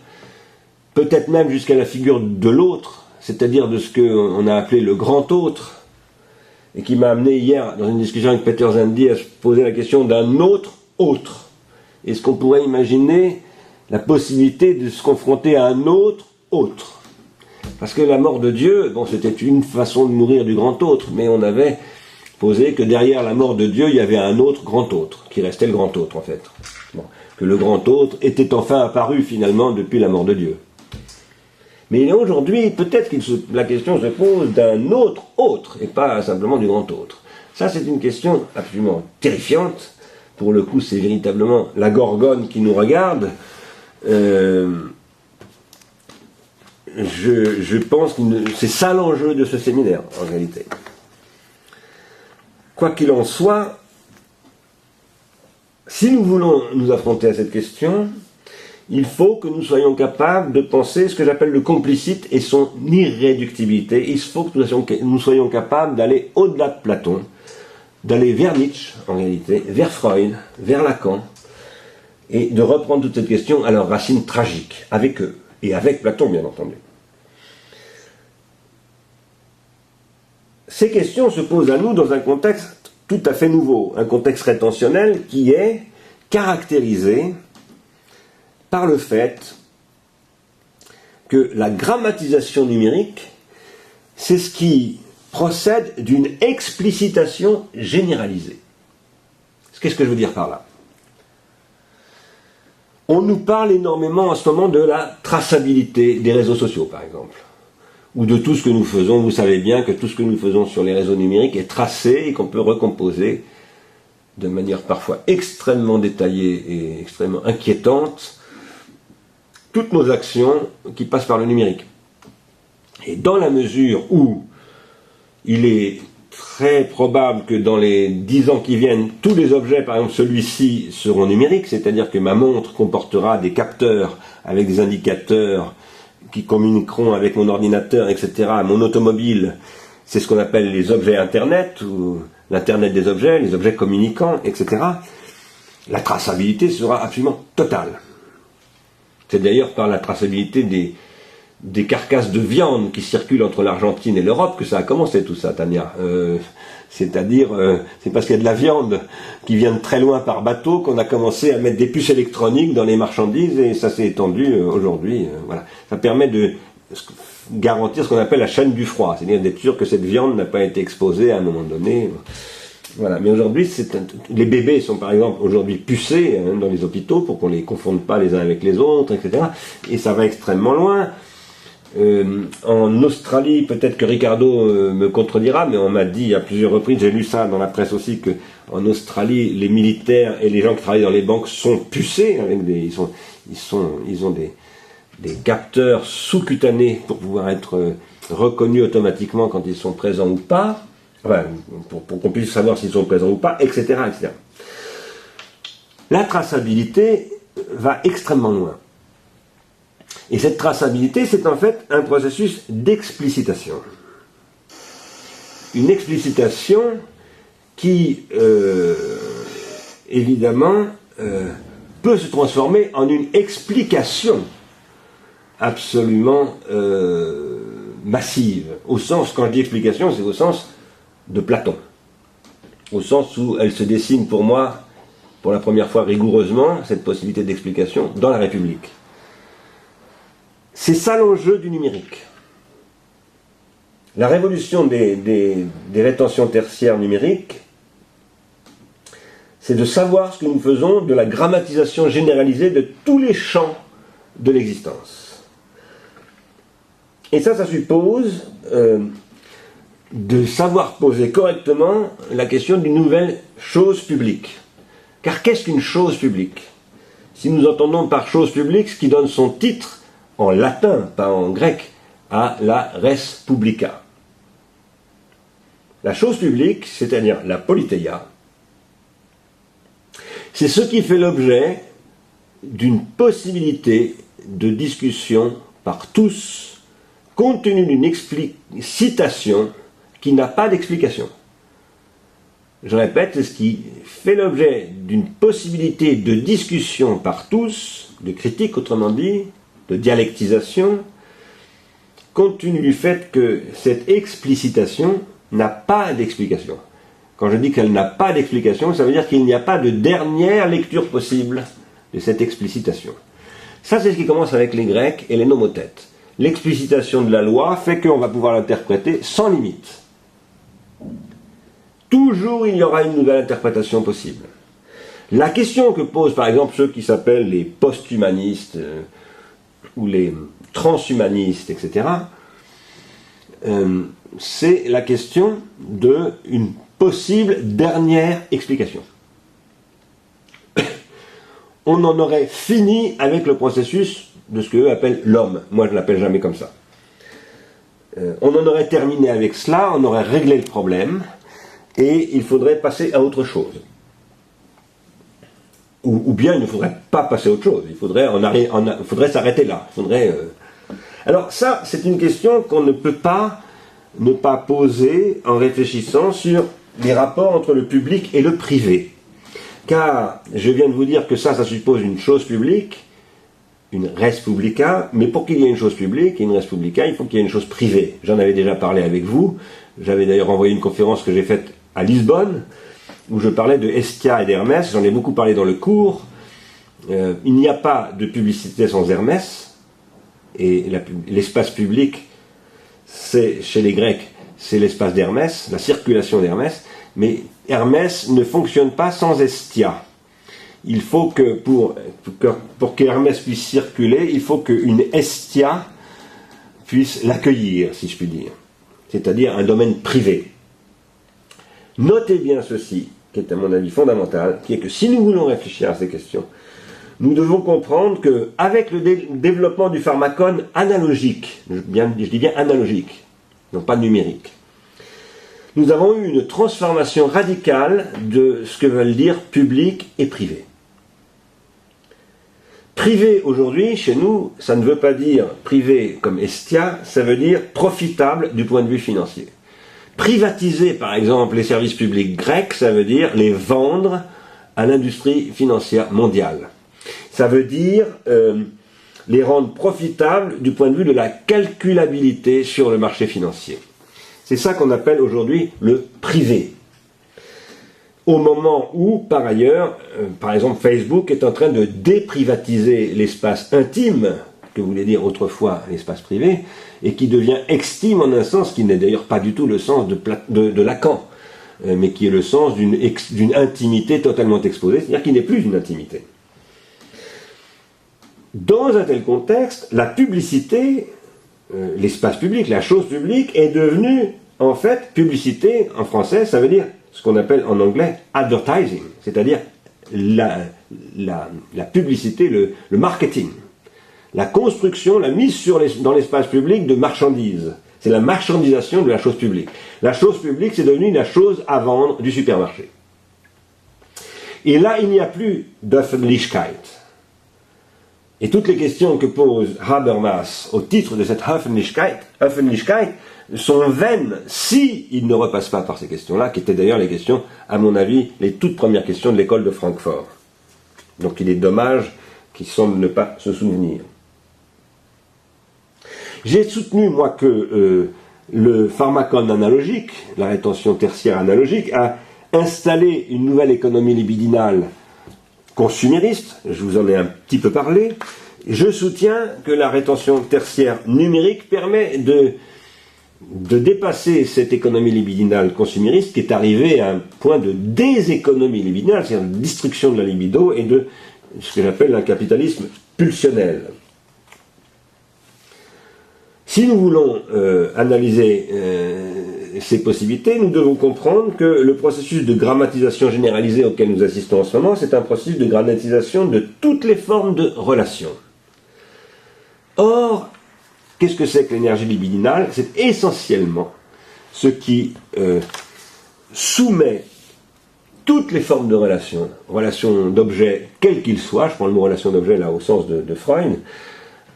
A: peut-être même jusqu'à la figure de l'autre, c'est-à-dire de ce qu'on a appelé le grand autre, et qui m'a amené hier, dans une discussion avec Peter Zandi, à se poser la question d'un autre autre. Est-ce qu'on pourrait imaginer la possibilité de se confronter à un autre autre? Parce que la mort de Dieu, bon, c'était une façon de mourir du grand autre, mais on avait posé que derrière la mort de Dieu, il y avait un autre grand autre, qui restait le grand autre en fait. Bon, que le grand autre était enfin apparu finalement depuis la mort de Dieu. Mais aujourd'hui, peut-être que la question se pose d'un autre autre, et pas simplement du grand autre. Ça, c'est une question absolument terrifiante. Pour le coup, c'est véritablement la Gorgone qui nous regarde. Je pense que c'est ça l'enjeu de ce séminaire, en réalité. Quoi qu'il en soit, si nous voulons nous affronter à cette question, il faut que nous soyons capables de penser ce que j'appelle le complicite et son irréductibilité. Il faut que nous soyons capables d'aller au-delà de Platon, d'aller vers Nietzsche, en réalité, vers Freud, vers Lacan, et de reprendre toute cette question à leurs racines tragiques, avec eux, et avec Platon, bien entendu. Ces questions se posent à nous dans un contexte tout à fait nouveau, un contexte rétentionnel qui est caractérisé par le fait que la grammatisation numérique, c'est ce qui procède d'une explicitation généralisée. Qu'est-ce que je veux dire par là? On nous parle énormément en ce moment de la traçabilité des réseaux sociaux, par exemple, ou de tout ce que nous faisons. Vous savez bien que tout ce que nous faisons sur les réseaux numériques est tracé et qu'on peut recomposer de manière parfois extrêmement détaillée et extrêmement inquiétante toutes nos actions qui passent par le numérique. Et dans la mesure où il est très probable que dans les 10 ans qui viennent, tous les objets, par exemple celui-ci, seront numériques, c'est-à-dire que ma montre comportera des capteurs avec des indicateurs qui communiqueront avec mon ordinateur, etc. Mon automobile, c'est ce qu'on appelle les objets Internet, ou l'Internet des objets, les objets communicants, etc. La traçabilité sera absolument totale. C'est d'ailleurs par la traçabilité des carcasses de viande qui circulent entre l'Argentine et l'Europe que ça a commencé tout ça, Tania. C'est-à-dire, c'est parce qu'il y a de la viande qui vient de très loin par bateau qu'on a commencé à mettre des puces électroniques dans les marchandises et ça s'est étendu aujourd'hui. Voilà. Ça permet de garantir ce qu'on appelle la chaîne du froid, c'est-à-dire d'être sûr que cette viande n'a pas été exposée à un moment donné. Voilà. Mais aujourd'hui, les bébés sont par exemple aujourd'hui pucés dans les hôpitaux pour qu'on les confonde pas les uns avec les autres, etc. Et ça va extrêmement loin. En Australie, peut-être que Ricardo me contredira, mais on m'a dit à plusieurs reprises, j'ai lu ça dans la presse aussi, que en Australie, les militaires et les gens qui travaillent dans les banques sont pucés, avec ils ont des capteurs sous-cutanés pour pouvoir être reconnus automatiquement quand ils sont présents ou pas, enfin, pour qu'on puisse savoir s'ils sont présents ou pas, etc., etc. La traçabilité va extrêmement loin. Et cette traçabilité, c'est en fait un processus d'explicitation. Une explicitation qui, évidemment, peut se transformer en une explication absolument massive. Au sens, quand je dis explication, c'est au sens de Platon. Au sens où elle se dessine pour moi, pour la première fois rigoureusement, cette possibilité d'explication, dans la République. C'est ça l'enjeu du numérique. La révolution des rétentions tertiaires numériques, c'est de savoir ce que nous faisons de la grammatisation généralisée de tous les champs de l'existence. Et ça suppose de savoir poser correctement la question d'une nouvelle chose publique. Car qu'est-ce qu'une chose publique? Si nous entendons par chose publique ce qui donne son titre en latin, pas en grec, à la res publica. La chose publique, c'est-à-dire la politeia, c'est ce qui fait l'objet d'une possibilité de discussion par tous, compte tenu d'une explicitation qui n'a pas d'explication. Je répète, c'est ce qui fait l'objet d'une possibilité de discussion par tous, de critique autrement dit, de dialectisation, compte tenu du fait que cette explicitation n'a pas d'explication. Quand je dis qu'elle n'a pas d'explication, ça veut dire qu'il n'y a pas de dernière lecture possible de cette explicitation. Ça, c'est ce qui commence avec les Grecs et les nomothètes. L'explicitation de la loi fait qu'on va pouvoir l'interpréter sans limite. Toujours il y aura une nouvelle interprétation possible. La question que posent par exemple ceux qui s'appellent les post-humanistes, ou les transhumanistes, etc., c'est la question d'une possible dernière explication. On en aurait fini avec le processus de ce qu'eux appellent l'homme. Moi, je ne l'appelle jamais comme ça. On en aurait terminé avec cela, on aurait réglé le problème, et il faudrait passer à autre chose. Ou bien il ne faudrait pas passer à autre chose, il faudrait s'arrêter là. Alors ça, c'est une question qu'on ne peut pas ne pas poser en réfléchissant sur les rapports entre le public et le privé. Car je viens de vous dire que ça suppose une chose publique, une res publica, mais pour qu'il y ait une chose publique et une res publica, il faut qu'il y ait une chose privée. J'en avais déjà parlé avec vous, j'avais d'ailleurs envoyé une conférence que j'ai faite à Lisbonne, où je parlais de Hestia et d'Hermès, j'en ai beaucoup parlé dans le cours. Il n'y a pas de publicité sans Hermès, et l'espace public, c'est, chez les Grecs, c'est l'espace d'Hermès, la circulation d'Hermès, mais Hermès ne fonctionne pas sans Hestia. Il faut que pour qu'Hermès puisse circuler, il faut qu'une Hestia puisse l'accueillir, si je puis dire, c'est-à-dire un domaine privé. Notez bien ceci, qui est à mon avis fondamental, qui est que si nous voulons réfléchir à ces questions, nous devons comprendre qu'avec le développement du pharmacone analogique, je dis bien analogique, non pas numérique, nous avons eu une transformation radicale de ce que veulent dire public et privé. Privé aujourd'hui, chez nous, ça ne veut pas dire privé comme Hestia, ça veut dire profitable du point de vue financier. Privatiser, par exemple, les services publics grecs, ça veut dire les vendre à l'industrie financière mondiale. Ça veut dire les rendre profitables du point de vue de la calculabilité sur le marché financier. C'est ça qu'on appelle aujourd'hui le privé. Au moment où, par ailleurs, par exemple, Facebook est en train de déprivatiser l'espace intime, que voulait dire autrefois l'espace privé, et qui devient extime en un sens qui n'est d'ailleurs pas du tout le sens de Lacan, mais qui est le sens d'une intimité totalement exposée, c'est-à-dire qui n'est plus une intimité. Dans un tel contexte, la publicité, l'espace public, la chose publique, est devenue, en fait, publicité, en français, ça veut dire ce qu'on appelle en anglais advertising, c'est-à-dire la publicité, le marketing, la construction, la mise dans l'espace public de marchandises. C'est la marchandisation de la chose publique. La chose publique, c'est devenu la chose à vendre du supermarché. Et là, il n'y a plus d'Öffentlichkeit. Et toutes les questions que pose Habermas au titre de cette Öffentlichkeit sont vaines si il ne repasse pas par ces questions-là, qui étaient d'ailleurs les questions, à mon avis, les toutes premières questions de l'école de Francfort. Donc il est dommage qu'il semble ne pas se souvenir. J'ai soutenu, moi, que le pharmacone analogique, la rétention tertiaire analogique, a installé une nouvelle économie libidinale consumériste, je vous en ai un petit peu parlé. Je soutiens que la rétention tertiaire numérique permet de dépasser cette économie libidinale consumériste qui est arrivée à un point de déséconomie libidinale, c'est-à-dire de destruction de la libido et de ce que j'appelle un capitalisme pulsionnel. Si nous voulons analyser ces possibilités, nous devons comprendre que le processus de grammatisation généralisée auquel nous assistons en ce moment, c'est un processus de grammatisation de toutes les formes de relations. Or, qu'est-ce que c'est que l'énergie libidinale? C'est essentiellement ce qui soumet toutes les formes de relations d'objets, quels qu'ils soient, je prends le mot relation d'objet là au sens de Freud,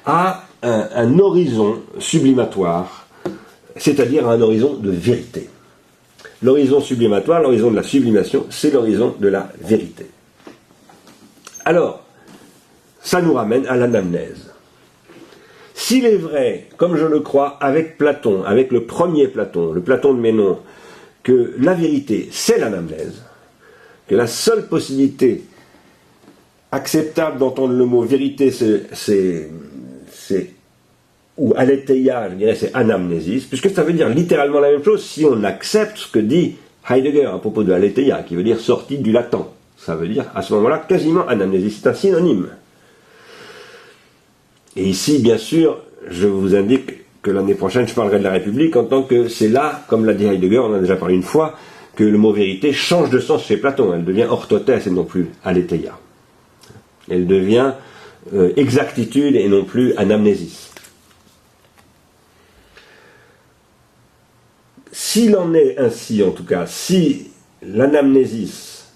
A: à un horizon sublimatoire, c'est-à-dire un horizon de vérité. L'horizon sublimatoire, l'horizon de la sublimation, c'est l'horizon de la vérité. Alors, ça nous ramène à l'anamnèse. S'il est vrai, comme je le crois avec Platon, avec le premier Platon, le Platon de Ménon, que la vérité, c'est l'anamnèse, que la seule possibilité acceptable d'entendre le mot vérité, ou aletheia, je dirais, c'est anamnésis, puisque ça veut dire littéralement la même chose si on accepte ce que dit Heidegger à propos de aletheia, qui veut dire sortie du latent. Ça veut dire, à ce moment-là, quasiment anamnésis, c'est un synonyme. Et ici, bien sûr, je vous indique que l'année prochaine, je parlerai de la République en tant que c'est là, comme l'a dit Heidegger, on en a déjà parlé une fois, que le mot vérité change de sens chez Platon. Elle devient orthothèse et non plus aletheia. Elle devient exactitude et non plus anamnésis. S'il en est ainsi, en tout cas, si l'anamnésis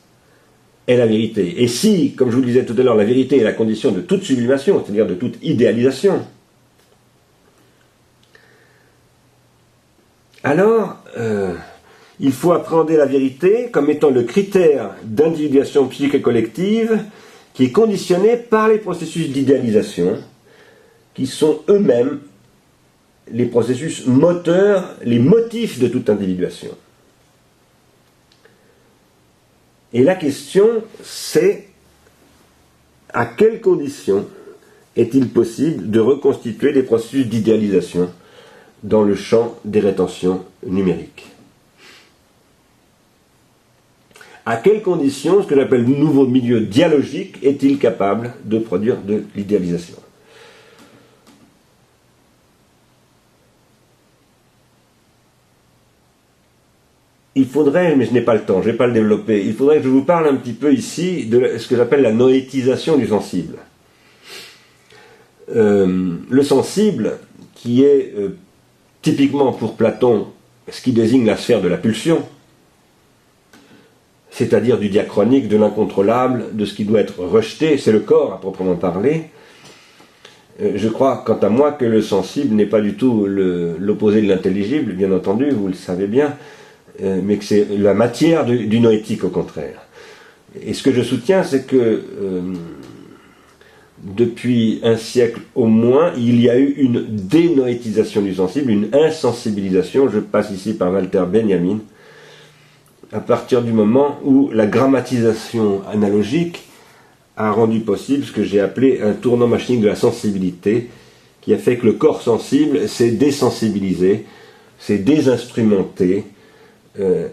A: est la vérité, et si, comme je vous le disais tout à l'heure, la vérité est la condition de toute sublimation, c'est-à-dire de toute idéalisation, alors il faut appréhender la vérité comme étant le critère d'individuation psychique et collective qui est conditionné par les processus d'idéalisation, qui sont eux-mêmes les processus moteurs, les motifs de toute individuation. Et la question, c'est à quelles conditions est-il possible de reconstituer des processus d'idéalisation dans le champ des rétentions numériques. À quelles conditions ce que j'appelle le nouveau milieu dialogique est-il capable de produire de l'idéalisation? Il faudrait, mais je n'ai pas le temps, je ne vais pas le développer, il faudrait que je vous parle un petit peu ici de ce que j'appelle la noétisation du sensible. Le sensible, qui est typiquement pour Platon ce qui désigne la sphère de la pulsion, c'est-à-dire du diachronique, de l'incontrôlable, de ce qui doit être rejeté, c'est le corps à proprement parler. Je crois, quant à moi, que le sensible n'est pas du tout l'opposé de l'intelligible, bien entendu, vous le savez bien, mais que c'est la matière du noétique, au contraire. Et ce que je soutiens, c'est que depuis un siècle au moins, il y a eu une dénoétisation du sensible, une insensibilisation, je passe ici par Walter Benjamin, à partir du moment où la grammatisation analogique a rendu possible ce que j'ai appelé un tournant machinique de la sensibilité, qui a fait que le corps sensible s'est désensibilisé, s'est désinstrumenté,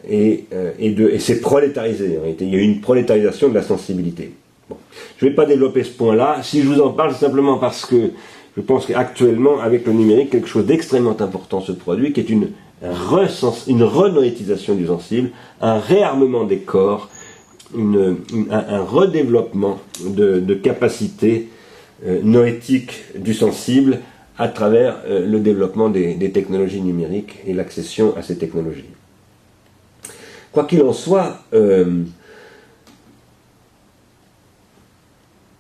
A: et s'est prolétarisé. En réalité. Il y a eu une prolétarisation de la sensibilité. Bon. Je ne vais pas développer ce point-là. Si je vous en parle, c'est simplement parce que je pense qu'actuellement, avec le numérique, quelque chose d'extrêmement important se produit, qui est une renoétisation du sensible, un réarmement des corps, un redéveloppement de capacités noétiques du sensible à travers le développement des technologies numériques et l'accession à ces technologies. Quoi qu'il en soit,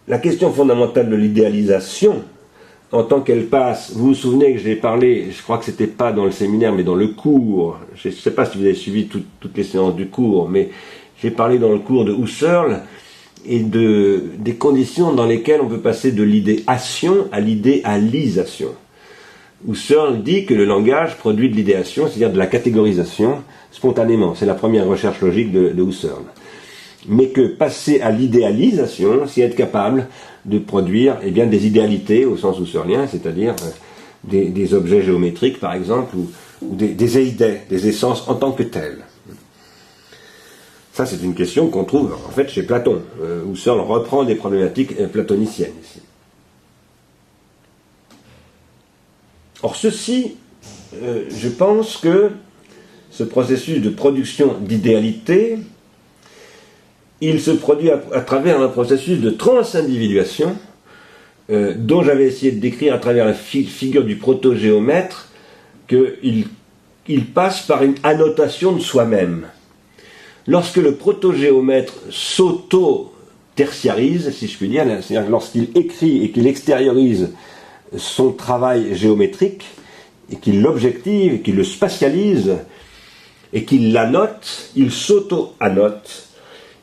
A: la question fondamentale de l'idéalisation, en tant qu'elle passe, vous vous souvenez que j'ai parlé, je crois que c'était pas dans le séminaire, mais dans le cours, je ne sais pas si vous avez suivi toutes les séances du cours, mais j'ai parlé dans le cours de Husserl, et des conditions dans lesquelles on peut passer de l'idéation à l'idéalisation. Husserl dit que le langage produit de l'idéation, c'est-à-dire de la catégorisation, spontanément. C'est la première recherche logique de Husserl. Mais que passer à l'idéalisation, c'est être capable de produire des idéalités au sens husserlien, c'est-à-dire des objets géométriques, par exemple, ou des eidais, des essences en tant que telles. Ça, c'est une question qu'on trouve, en fait, chez Platon. Husserl reprend des problématiques platoniciennes, ici. Or, ceci, je pense que ce processus de production d'idéalité, il se produit à travers un processus de transindividuation dont j'avais essayé de décrire à travers la figure du proto-géomètre qu'il passe par une annotation de soi-même. Lorsque le proto-géomètre s'auto-tertiarise, si je puis dire, c'est-à-dire lorsqu'il écrit et qu'il extériorise son travail géométrique, et qu'il l'objective, et qu'il le spatialise, et qu'il l'annote, il s'auto-annote,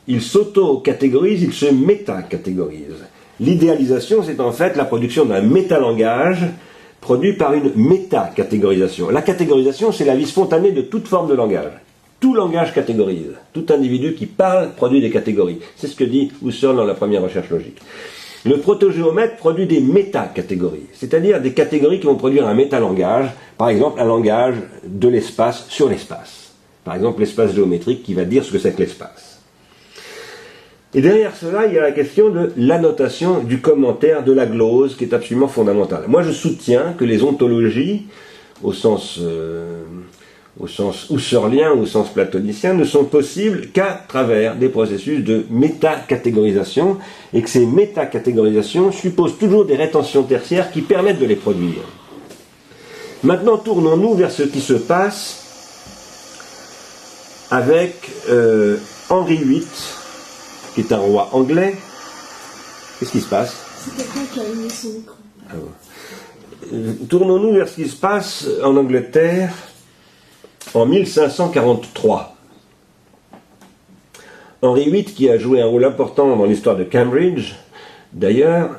A: il s'auto-catégorise, il se méta-catégorise. L'idéalisation, c'est en fait la production d'un métalangage produit par une méta-catégorisation. La catégorisation, c'est la vie spontanée de toute forme de langage. Tout langage catégorise. Tout individu qui parle produit des catégories. C'est ce que dit Husserl dans la première recherche logique. Le proto-géomètre produit des méta-catégories, c'est-à-dire des catégories qui vont produire un métalangage, par exemple un langage de l'espace sur l'espace. Par exemple l'espace géométrique qui va dire ce que c'est que l'espace. Et derrière cela, il y a la question de l'annotation, du commentaire, de la glose, qui est absolument fondamentale. Moi, je soutiens que les ontologies, au sens husserlien, au sens platonicien, ne sont possibles qu'à travers des processus de métacatégorisation, et que ces métacatégorisations supposent toujours des rétentions tertiaires qui permettent de les produire. Maintenant, tournons-nous vers ce qui se passe avec Henri VIII, qui est un roi anglais. Qu'est-ce qui se passe?
B: C'est quelqu'un qui a allumé son micro.
A: Tournons-nous vers ce qui se passe en Angleterre en 1543. Henri VIII, qui a joué un rôle important dans l'histoire de Cambridge, d'ailleurs,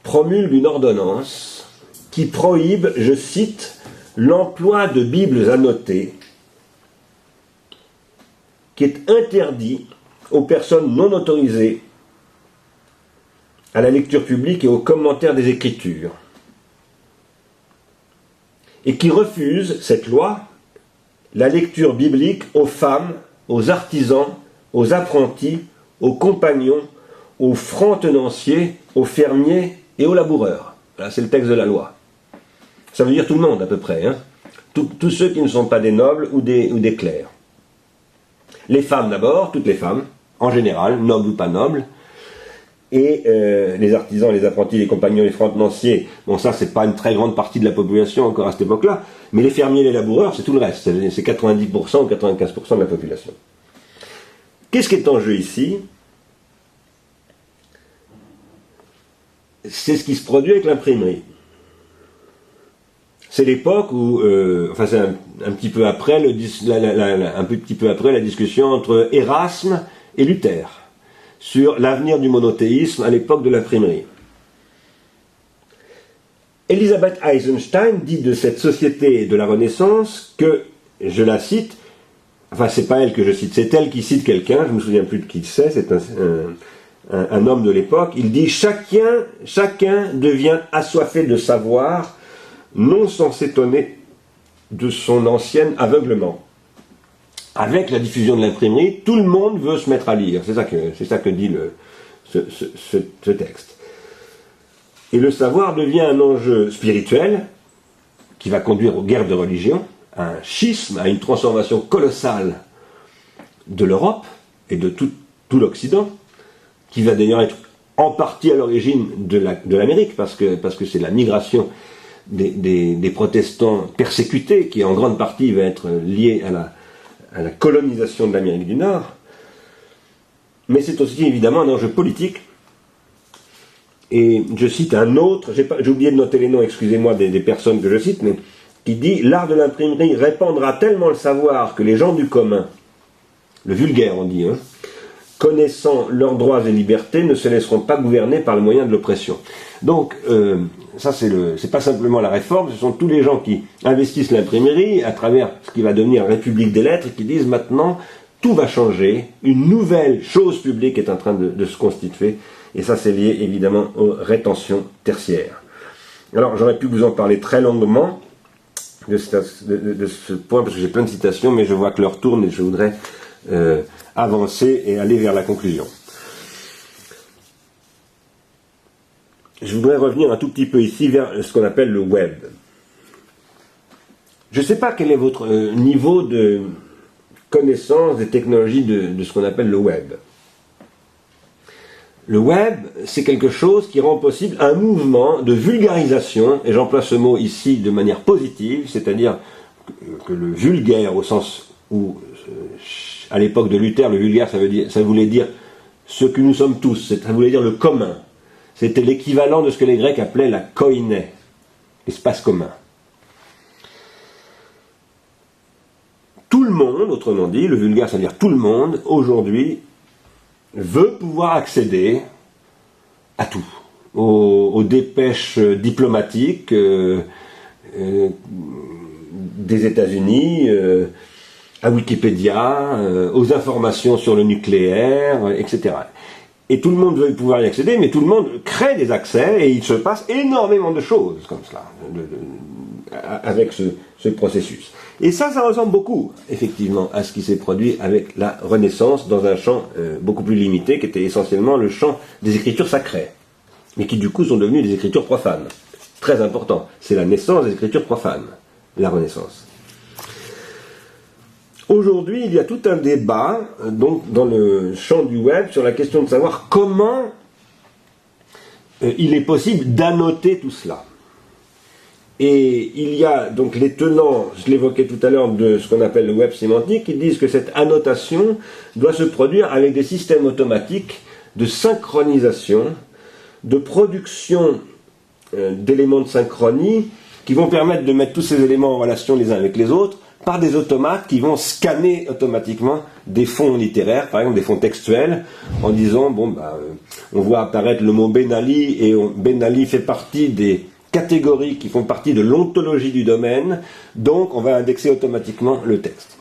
A: promulgue une ordonnance qui prohibe, je cite, l'emploi de bibles annotées, qui est interdit aux personnes non autorisées à la lecture publique et aux commentaires des Écritures. et qui refuse, cette loi, la lecture biblique aux femmes, aux artisans, aux apprentis, aux compagnons, aux francs-tenanciers, aux fermiers et aux laboureurs. Là, c'est le texte de la loi. Ça veut dire tout le monde à peu près, hein. Tous ceux qui ne sont pas des nobles ou des clercs. Les femmes d'abord, toutes les femmes, en général, nobles ou pas nobles, et les artisans, les apprentis, les compagnons, les francs-tenanciers, bon ça c'est pas une très grande partie de la population encore à cette époque-là, mais les fermiers et les laboureurs c'est tout le reste, c'est 90% ou 95% de la population. Qu'est-ce qui est en jeu ici? C'est ce qui se produit avec l'imprimerie. C'est l'époque où, enfin c'est un petit peu après, un petit peu après la discussion entre Erasme et Luther sur l'avenir du monothéisme à l'époque de l'imprimerie. Elisabeth Eisenstein dit de cette société de la Renaissance que, je la cite, enfin c'est pas elle que je cite, c'est elle qui cite quelqu'un, je ne me souviens plus de qui c'est un homme de l'époque, il dit chacun devient assoiffé de savoir, non sans s'étonner de son ancien aveuglement. Avec la diffusion de l'imprimerie, tout le monde veut se mettre à lire. C'est ça que dit ce texte. Et le savoir devient un enjeu spirituel qui va conduire aux guerres de religion, à un schisme, à une transformation colossale de l'Europe et de tout l'Occident, qui va d'ailleurs être en partie à l'origine de l'Amérique, parce que c'est la migration des protestants persécutés qui en grande partie va être liée à la colonisation de l'Amérique du Nord, mais c'est aussi évidemment un enjeu politique. Et je cite un autre, j'ai oublié de noter les noms, excusez-moi des personnes que je cite, mais qui dit « L'art de l'imprimerie répandra tellement le savoir que les gens du commun, le vulgaire on dit, connaissant leurs droits et libertés, ne se laisseront pas gouverner par le moyen de l'oppression. » Donc, ça c'est pas simplement la réforme, ce sont tous les gens qui investissent l'imprimerie à travers ce qui va devenir République des lettres, qui disent maintenant, tout va changer, une nouvelle chose publique est en train de se constituer, et ça c'est lié évidemment aux rétentions tertiaires. Alors, j'aurais pu vous en parler très longuement de ce point, parce que j'ai plein de citations, mais je vois que l'heure tourne et je voudrais avancer et aller vers la conclusion. Je voudrais revenir un tout petit peu ici vers ce qu'on appelle le web. Je ne sais pas quel est votre niveau de connaissance des technologies de ce qu'on appelle le web. Le web, c'est quelque chose qui rend possible un mouvement de vulgarisation, et j'emploie ce mot ici de manière positive, c'est-à-dire que le vulgaire, au sens où, à l'époque de Luther, le vulgaire, ça voulait dire ce que nous sommes tous, ça voulait dire le commun. C'était l'équivalent de ce que les Grecs appelaient la koiné, l'espace commun. Tout le monde, autrement dit, le vulgaire, c'est-à-dire tout le monde, aujourd'hui, veut pouvoir accéder à tout, aux dépêches diplomatiques des États-Unis, à Wikipédia, aux informations sur le nucléaire, etc. Et tout le monde veut pouvoir y accéder, mais tout le monde crée des accès, et il se passe énormément de choses comme cela, avec ce processus. Et ça ressemble beaucoup, effectivement, à ce qui s'est produit avec la Renaissance, dans un champ beaucoup plus limité, qui était essentiellement le champ des écritures sacrées, mais qui du coup sont devenues des écritures profanes. Très important, c'est la naissance des écritures profanes, la Renaissance. Aujourd'hui, il y a tout un débat donc, dans le champ du web sur la question de savoir comment il est possible d'annoter tout cela. Et il y a donc les tenants, je l'évoquais tout à l'heure, de ce qu'on appelle le web sémantique, qui disent que cette annotation doit se produire avec des systèmes automatiques de synchronisation, de production d'éléments de synchronie qui vont permettre de mettre tous ces éléments en relation les uns avec les autres par des automates qui vont scanner automatiquement des fonds littéraires, par exemple des fonds textuels, en disant, on voit apparaître le mot Ben Ali, et Ben Ali fait partie des catégories qui font partie de l'ontologie du domaine, donc on va indexer automatiquement le texte.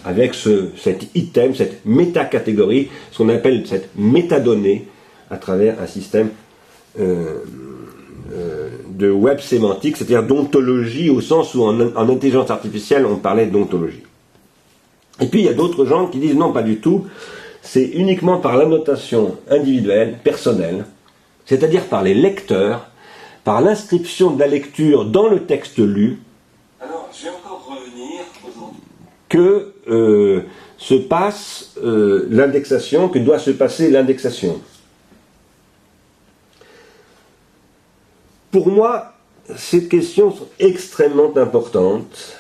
A: Avec cet item, cette métacatégorie, ce qu'on appelle cette métadonnée, à travers un système de web sémantique, c'est-à-dire d'ontologie au sens où en intelligence artificielle on parlait d'ontologie. Et puis il y a d'autres gens qui disent non, pas du tout, c'est uniquement par l'annotation individuelle, personnelle, c'est-à-dire par les lecteurs, par l'inscription de la lecture dans le texte lu, alors je vais encore revenir aujourd'hui, que se passe l'indexation, que doit se passer l'indexation. Pour moi, ces questions sont extrêmement importantes,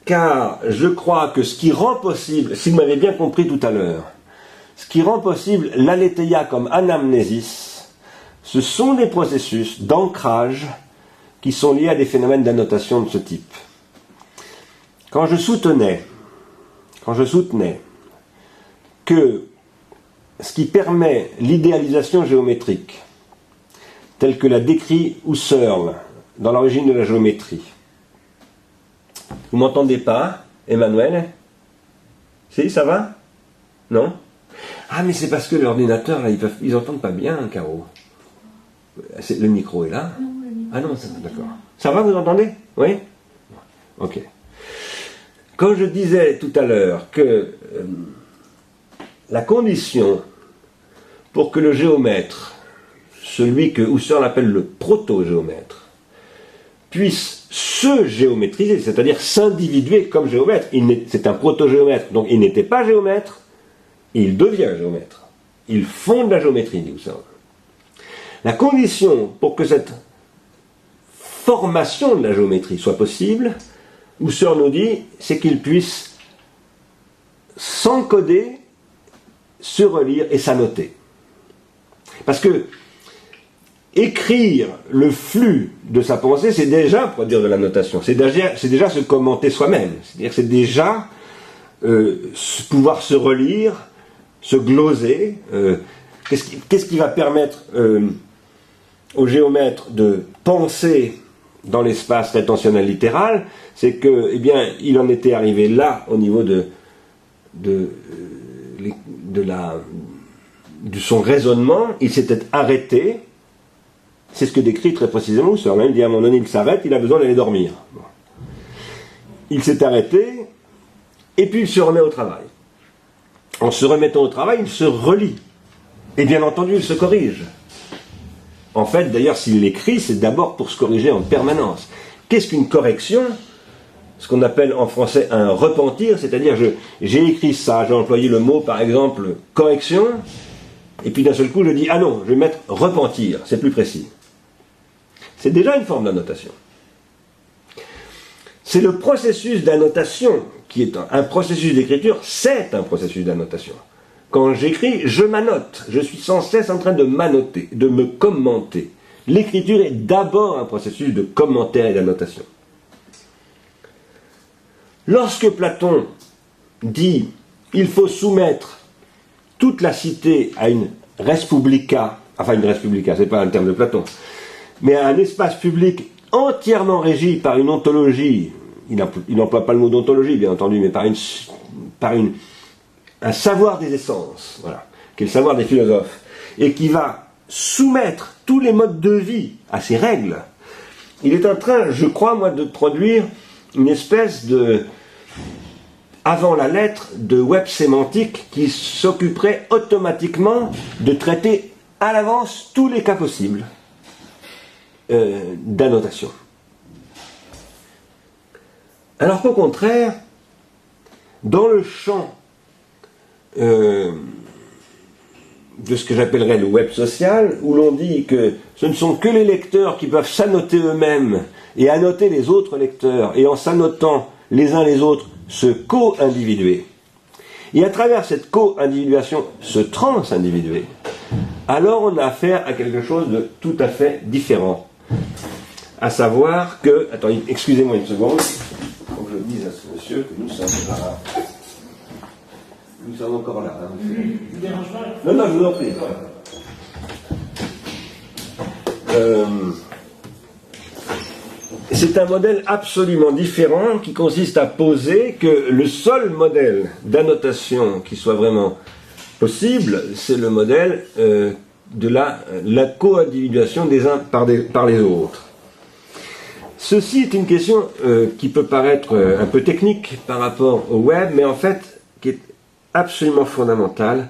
A: car je crois que ce qui rend possible, si vous m'avez bien compris tout à l'heure, ce qui rend possible l'aletheia comme anamnésis, ce sont des processus d'ancrage qui sont liés à des phénomènes d'annotation de ce type. Quand je soutenais que ce qui permet l'idéalisation géométrique, telle que l'a décrit Husserl dans l'origine de la géométrie. Vous m'entendez pas, Emmanuel? Si, ça va? Non? Ah, mais c'est parce que l'ordinateur, là, ils n'entendent pas bien, Caro. Le micro est là? Ah non, d'accord. Ça va, vous entendez? Oui? Ok. Quand je disais tout à l'heure que la condition pour que le géomètre, celui que Husserl appelle le proto-géomètre, puisse se géométriser, c'est-à-dire s'individuer comme géomètre. C'est un proto-géomètre, donc il n'était pas géomètre, il devient géomètre. Il fonde la géométrie, dit Husserl. La condition pour que cette formation de la géométrie soit possible, Husserl nous dit, c'est qu'il puisse s'encoder, se relire et s'annoter. Parce que écrire le flux de sa pensée, c'est déjà produire de la notation, c'est déjà se commenter soi-même, c'est-à-dire que c'est déjà pouvoir se relire, se gloser. Qu'est-ce qui va permettre au géomètre de penser dans l'espace rétentionnel littéral? C'est que, eh bien, il en était arrivé là, au niveau de son raisonnement, il s'était arrêté. C'est ce que décrit très précisément Husserl. Il dit à un moment donné, il s'arrête, il a besoin d'aller dormir. Bon. Il s'est arrêté, et puis il se remet au travail. En se remettant au travail, il se relit. Et bien entendu, il se corrige. En fait, d'ailleurs, s'il l'écrit, c'est d'abord pour se corriger en permanence. Qu'est-ce qu'une correction? Ce qu'on appelle en français un repentir, c'est-à-dire j'ai écrit ça, j'ai employé le mot, par exemple, correction, et puis d'un seul coup, je dis, ah non, je vais mettre repentir, c'est plus précis. C'est déjà une forme d'annotation. C'est le processus d'annotation qui est un processus d'écriture, c'est un processus d'annotation. Quand j'écris, je m'annote, je suis sans cesse en train de m'annoter, de me commenter. L'écriture est d'abord un processus de commentaire et d'annotation. Lorsque Platon dit il faut soumettre toute la cité à une res publica, enfin une res publica, c'est pas un terme de Platon, mais à un espace public entièrement régi par une ontologie, il n'emploie pas le mot d'ontologie bien entendu, mais par un savoir des essences, voilà, qui est le savoir des philosophes, et qui va soumettre tous les modes de vie à ces règles, il est en train, je crois moi, de produire une espèce de, avant la lettre, de web sémantique qui s'occuperait automatiquement de traiter à l'avance tous les cas possibles d'annotation. Alors qu'au contraire, dans le champ de ce que j'appellerais le web social, où l'on dit que ce ne sont que les lecteurs qui peuvent s'annoter eux-mêmes et annoter les autres lecteurs, et en s'annotant les uns les autres, se co-individuer. Et à travers cette co-individuation, se trans-individuer, alors on a affaire à quelque chose de tout à fait différent. À savoir que, attendez, excusez-moi une seconde, faut que je dise à ce monsieur que nous sommes là. Nous sommes encore là. Hein. Non, non, je vous en prie. C'est un modèle absolument différent qui consiste à poser que le seul modèle d'annotation qui soit vraiment possible, c'est le modèle de la co-individuation des uns par les autres. Ceci est une question qui peut paraître un peu technique par rapport au web, mais en fait qui est absolument fondamentale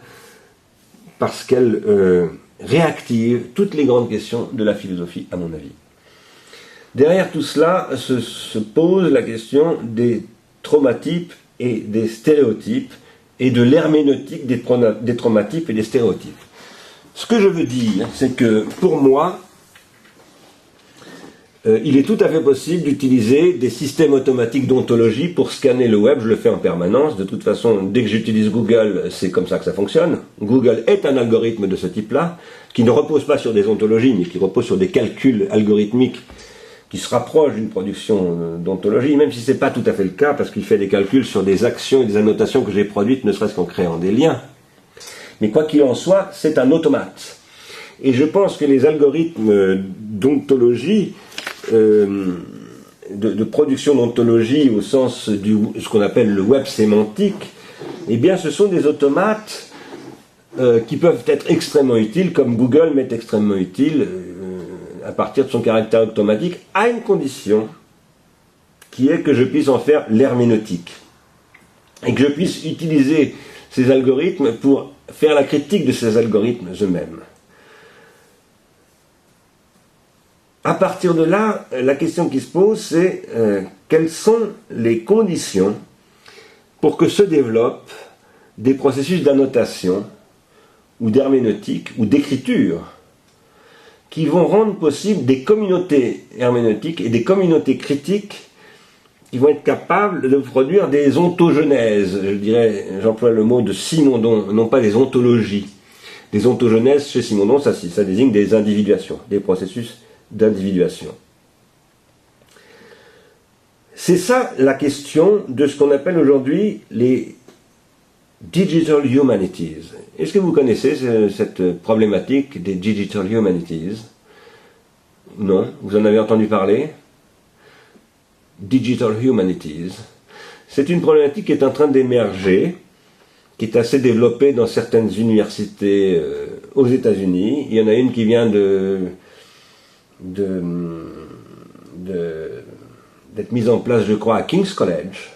A: parce qu'elle réactive toutes les grandes questions de la philosophie, à mon avis. Derrière tout cela se pose la question des traumatypes et des stéréotypes et de l'herméneutique des traumatypes et des stéréotypes. Ce que je veux dire, c'est que pour moi, il est tout à fait possible d'utiliser des systèmes automatiques d'ontologie pour scanner le web. Je le fais en permanence. De toute façon, dès que j'utilise Google, c'est comme ça que ça fonctionne. Google est un algorithme de ce type-là, qui ne repose pas sur des ontologies, mais qui repose sur des calculs algorithmiques qui se rapprochent d'une production d'ontologie, même si ce n'est pas tout à fait le cas, parce qu'il fait des calculs sur des actions et des annotations que j'ai produites, ne serait-ce qu'en créant des liens. Mais quoi qu'il en soit, c'est un automate. Et je pense que les algorithmes d'ontologie, de production d'ontologie au sens de ce qu'on appelle le web sémantique, eh bien ce sont des automates qui peuvent être extrêmement utiles, comme Google m'est extrêmement utile à partir de son caractère automatique, à une condition qui est que je puisse en faire l'herméneutique et que je puisse utiliser ces algorithmes pour faire la critique de ces algorithmes eux-mêmes. À partir de là, la question qui se pose, c'est quelles sont les conditions pour que se développent des processus d'annotation ou d'herméneutique ou d'écriture qui vont rendre possible des communautés herméneutiques et des communautés critiques qui vont être capables de produire des ontogenèses. Je dirais, j'emploie le mot de Simondon, non pas des ontologies. Des ontogenèses chez Simondon, ça désigne des individuations, des processus d'individuation. C'est ça la question de ce qu'on appelle aujourd'hui les Digital Humanities. Est-ce que vous connaissez cette problématique des Digital Humanities? Non? Vous en avez entendu parler? Digital Humanities. C'est une problématique qui est en train d'émerger, qui est assez développée dans certaines universités aux États-Unis. Il y en a une qui vient d'être mise en place, je crois, à King's College,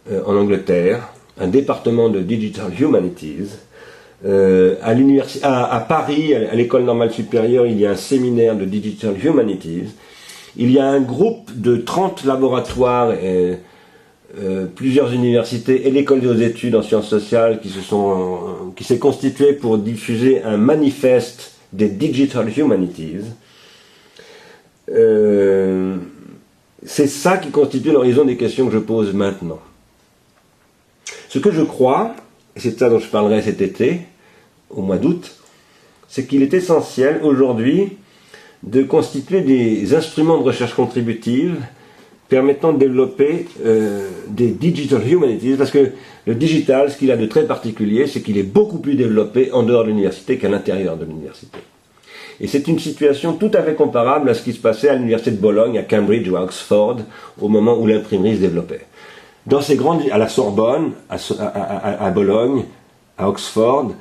A: en Angleterre, un département de Digital Humanities. À Paris, à l'École normale supérieure, il y a un séminaire de Digital Humanities. Il y a un groupe de 30 laboratoires, plusieurs universités et l'école des études en sciences sociales qui s'est constitué pour diffuser un manifeste des Digital Humanities. C'est ça qui constitue l'horizon des questions que je pose maintenant. Ce que je crois, et c'est ça dont je parlerai cet été, au mois d'août, c'est qu'il est essentiel aujourd'hui de constituer des instruments de recherche contributive permettant de développer des Digital Humanities, parce que le digital, ce qu'il a de très particulier, c'est qu'il est beaucoup plus développé en dehors de l'université qu'à l'intérieur de l'université. Et c'est une situation tout à fait comparable à ce qui se passait à l'université de Bologne, à Cambridge ou à Oxford, au moment où l'imprimerie se développait. À la Sorbonne, à Bologne, à Oxford,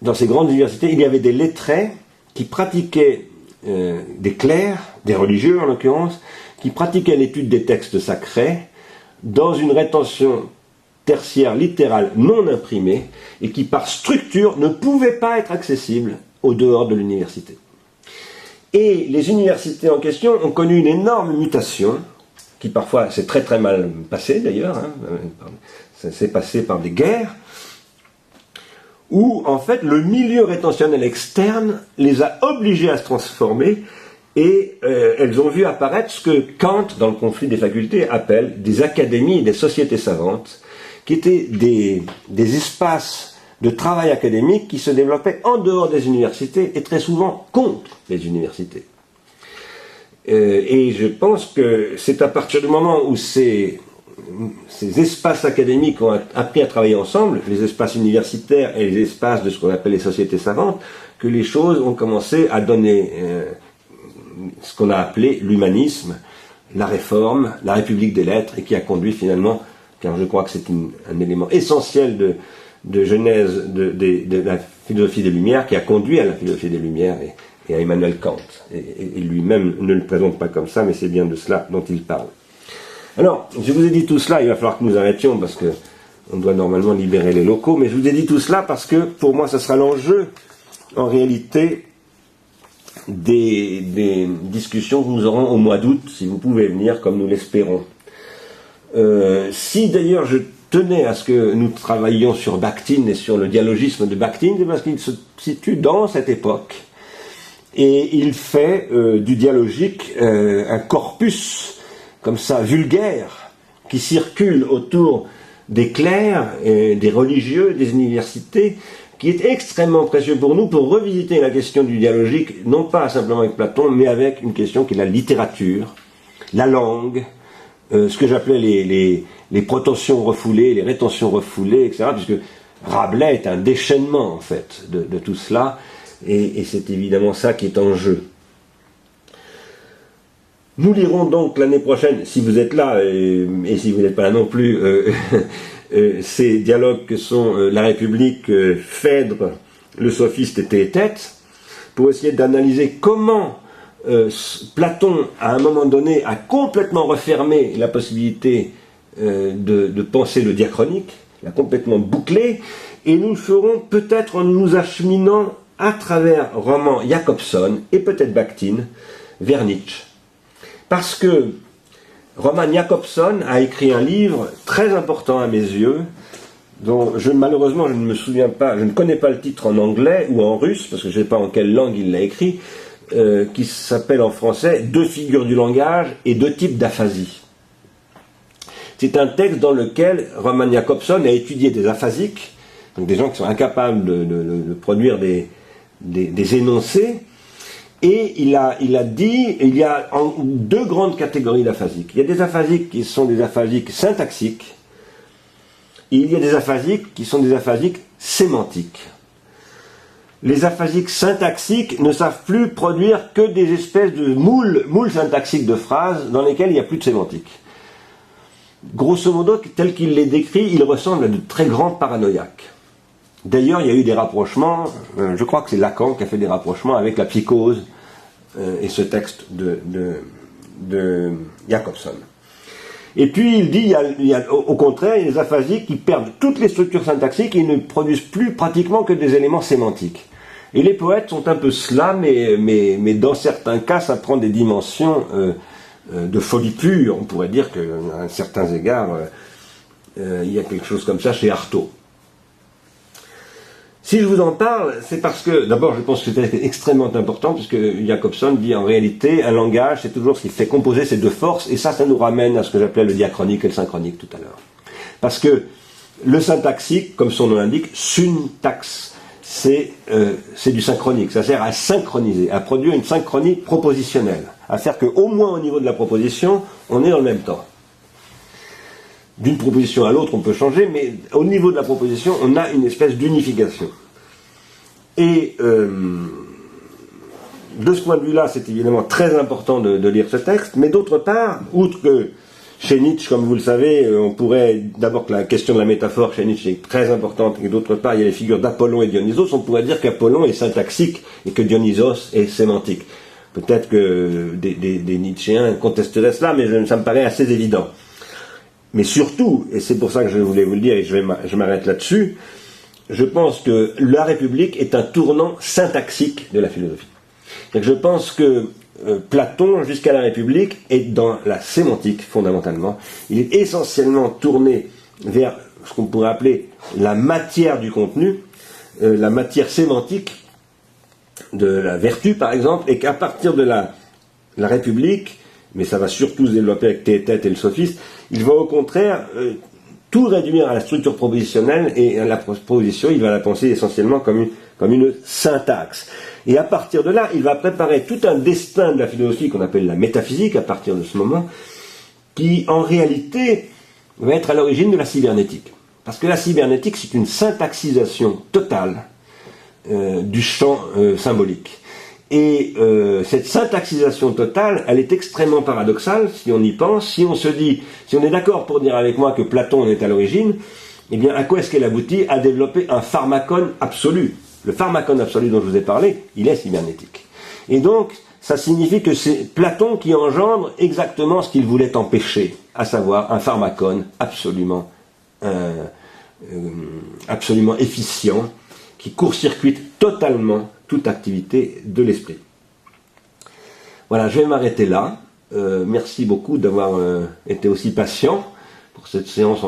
A: dans ces grandes universités, il y avait des lettrés qui pratiquaient, des clercs, des religieux en l'occurrence, qui pratiquaient l'étude des textes sacrés dans une rétention tertiaire littérale non imprimée et qui par structure ne pouvaient pas être accessibles au dehors de l'université. Et les universités en question ont connu une énorme mutation, qui parfois s'est très très mal passée d'ailleurs, ça s'est passé par des guerres, où en fait le milieu rétentionnel externe les a obligés à se transformer et elles ont vu apparaître ce que Kant, dans le conflit des facultés, appelle des académies et des sociétés savantes, qui étaient des espaces de travail académique qui se développaient en dehors des universités et très souvent contre les universités. Et je pense que c'est à partir du moment où ces espaces académiques ont appris à travailler ensemble, les espaces universitaires et les espaces de ce qu'on appelle les sociétés savantes, que les choses ont commencé à donner ce qu'on a appelé l'humanisme, la réforme, la République des lettres, et qui a conduit finalement, car je crois que c'est un élément essentiel de genèse de la philosophie des Lumières qui a conduit à la philosophie des Lumières et à Emmanuel Kant. Et lui-même ne le présente pas comme ça, mais c'est bien de cela dont il parle. Alors, je vous ai dit tout cela, il va falloir que nous arrêtions parce que on doit normalement libérer les locaux, mais je vous ai dit tout cela parce que pour moi, ce sera l'enjeu, en réalité, des discussions que nous aurons au mois d'août, si vous pouvez venir, comme nous l'espérons. Si d'ailleurs je tenais à ce que nous travaillions sur Bakhtin et sur le dialogisme de Bakhtin, c'est parce qu'il se situe dans cette époque et il fait du dialogique un corpus comme ça vulgaire qui circule autour des clercs, des religieux, des universités, qui est extrêmement précieux pour nous pour revisiter la question du dialogique, non pas simplement avec Platon, mais avec une question qui est la littérature, la langue, ce que j'appelais les protensions refoulées, les rétentions refoulées, etc., puisque Rabelais est un déchaînement, en fait, de tout cela, et c'est évidemment ça qui est en jeu. Nous lirons donc l'année prochaine, si vous êtes là, et si vous n'êtes pas là non plus, ces dialogues que sont La République, Phèdre, le sophiste et Théétète, pour essayer d'analyser comment Platon, à un moment donné, a complètement refermé la possibilité de penser le diachronique, l'a complètement bouclé, et nous le ferons peut-être en nous acheminant à travers roman Jacobson et peut-être Bakhtin vers Nietzsche. Parce que Roman Jacobson a écrit un livre très important à mes yeux, dont malheureusement je ne me souviens pas, je ne connais pas le titre en anglais ou en russe, parce que je ne sais pas en quelle langue il l'a écrit, qui s'appelle en français « Deux figures du langage et deux types d'aphasie ». C'est un texte dans lequel Roman Jacobson a étudié des aphasiques, donc des gens qui sont incapables de produire des énoncés, et il a dit, il y a deux grandes catégories d'aphasiques. Il y a des aphasiques qui sont des aphasiques syntaxiques, et il y a des aphasiques qui sont des aphasiques sémantiques. Les aphasiques syntaxiques ne savent plus produire que des espèces de moules syntaxiques de phrases dans lesquelles il n'y a plus de sémantique. Grosso modo, tel qu'il les décrit, il ressemble à de très grands paranoïaques. D'ailleurs, il y a eu des rapprochements, je crois que c'est Lacan qui a fait des rapprochements avec la psychose et ce texte de Jacobson. Et puis il dit, il y a au contraire, il y a des aphasiques qui perdent toutes les structures syntaxiques et ne produisent plus pratiquement que des éléments sémantiques. Et les poètes sont un peu cela, mais dans certains cas, ça prend des dimensions de folie pure. On pourrait dire qu'à certains égards, il y a quelque chose comme ça chez Artaud. Si je vous en parle, c'est parce que, d'abord, je pense que c'est extrêmement important, puisque Jacobson dit en réalité, un langage, c'est toujours ce qui fait composer ces deux forces, et ça nous ramène à ce que j'appelais le diachronique et le synchronique tout à l'heure. Parce que le syntaxique, comme son nom l'indique, syntaxe, c'est du synchronique, ça sert à synchroniser, à produire une synchronie propositionnelle, à faire qu'au moins au niveau de la proposition, on est dans le même temps. D'une proposition à l'autre, on peut changer, mais au niveau de la proposition, on a une espèce d'unification. Et de ce point de vue-là, c'est évidemment très important de lire ce texte, mais d'autre part, outre que chez Nietzsche, comme vous le savez, on pourrait, d'abord que la question de la métaphore chez Nietzsche est très importante, et d'autre part, il y a les figures d'Apollon et Dionysos, on pourrait dire qu'Apollon est syntaxique et que Dionysos est sémantique. Peut-être que des Nietzschéens contesteraient cela, mais ça me paraît assez évident. Mais surtout, et c'est pour ça que je voulais vous le dire et je m'arrête là-dessus, je pense que la République est un tournant syntaxique de la philosophie. Je pense que Platon, jusqu'à la République, est dans la sémantique, fondamentalement. Il est essentiellement tourné vers ce qu'on pourrait appeler la matière du contenu, la matière sémantique de la vertu, par exemple, et qu'à partir de la République, mais ça va surtout se développer avec Théétète et le sophiste, il va au contraire tout réduire à la structure propositionnelle, et à la proposition, il va la penser essentiellement comme une syntaxe. Et à partir de là, il va préparer tout un destin de la philosophie qu'on appelle la métaphysique, à partir de ce moment, qui en réalité va être à l'origine de la cybernétique. Parce que la cybernétique, c'est une syntaxisation totale du champ symbolique. Et cette syntaxisation totale, elle est extrêmement paradoxale si on y pense. Si on se dit, si on est d'accord pour dire avec moi que Platon en est à l'origine, eh bien, à quoi est-ce qu'elle aboutit? À développer un pharmacone absolu. Le pharmacone absolu dont je vous ai parlé, il est cybernétique. Et donc, ça signifie que c'est Platon qui engendre exactement ce qu'il voulait empêcher, à savoir un pharmacone absolument efficient, qui court-circuite totalement toute activité de l'esprit. Voilà, je vais m'arrêter là. Merci beaucoup d'avoir été aussi patient pour cette séance.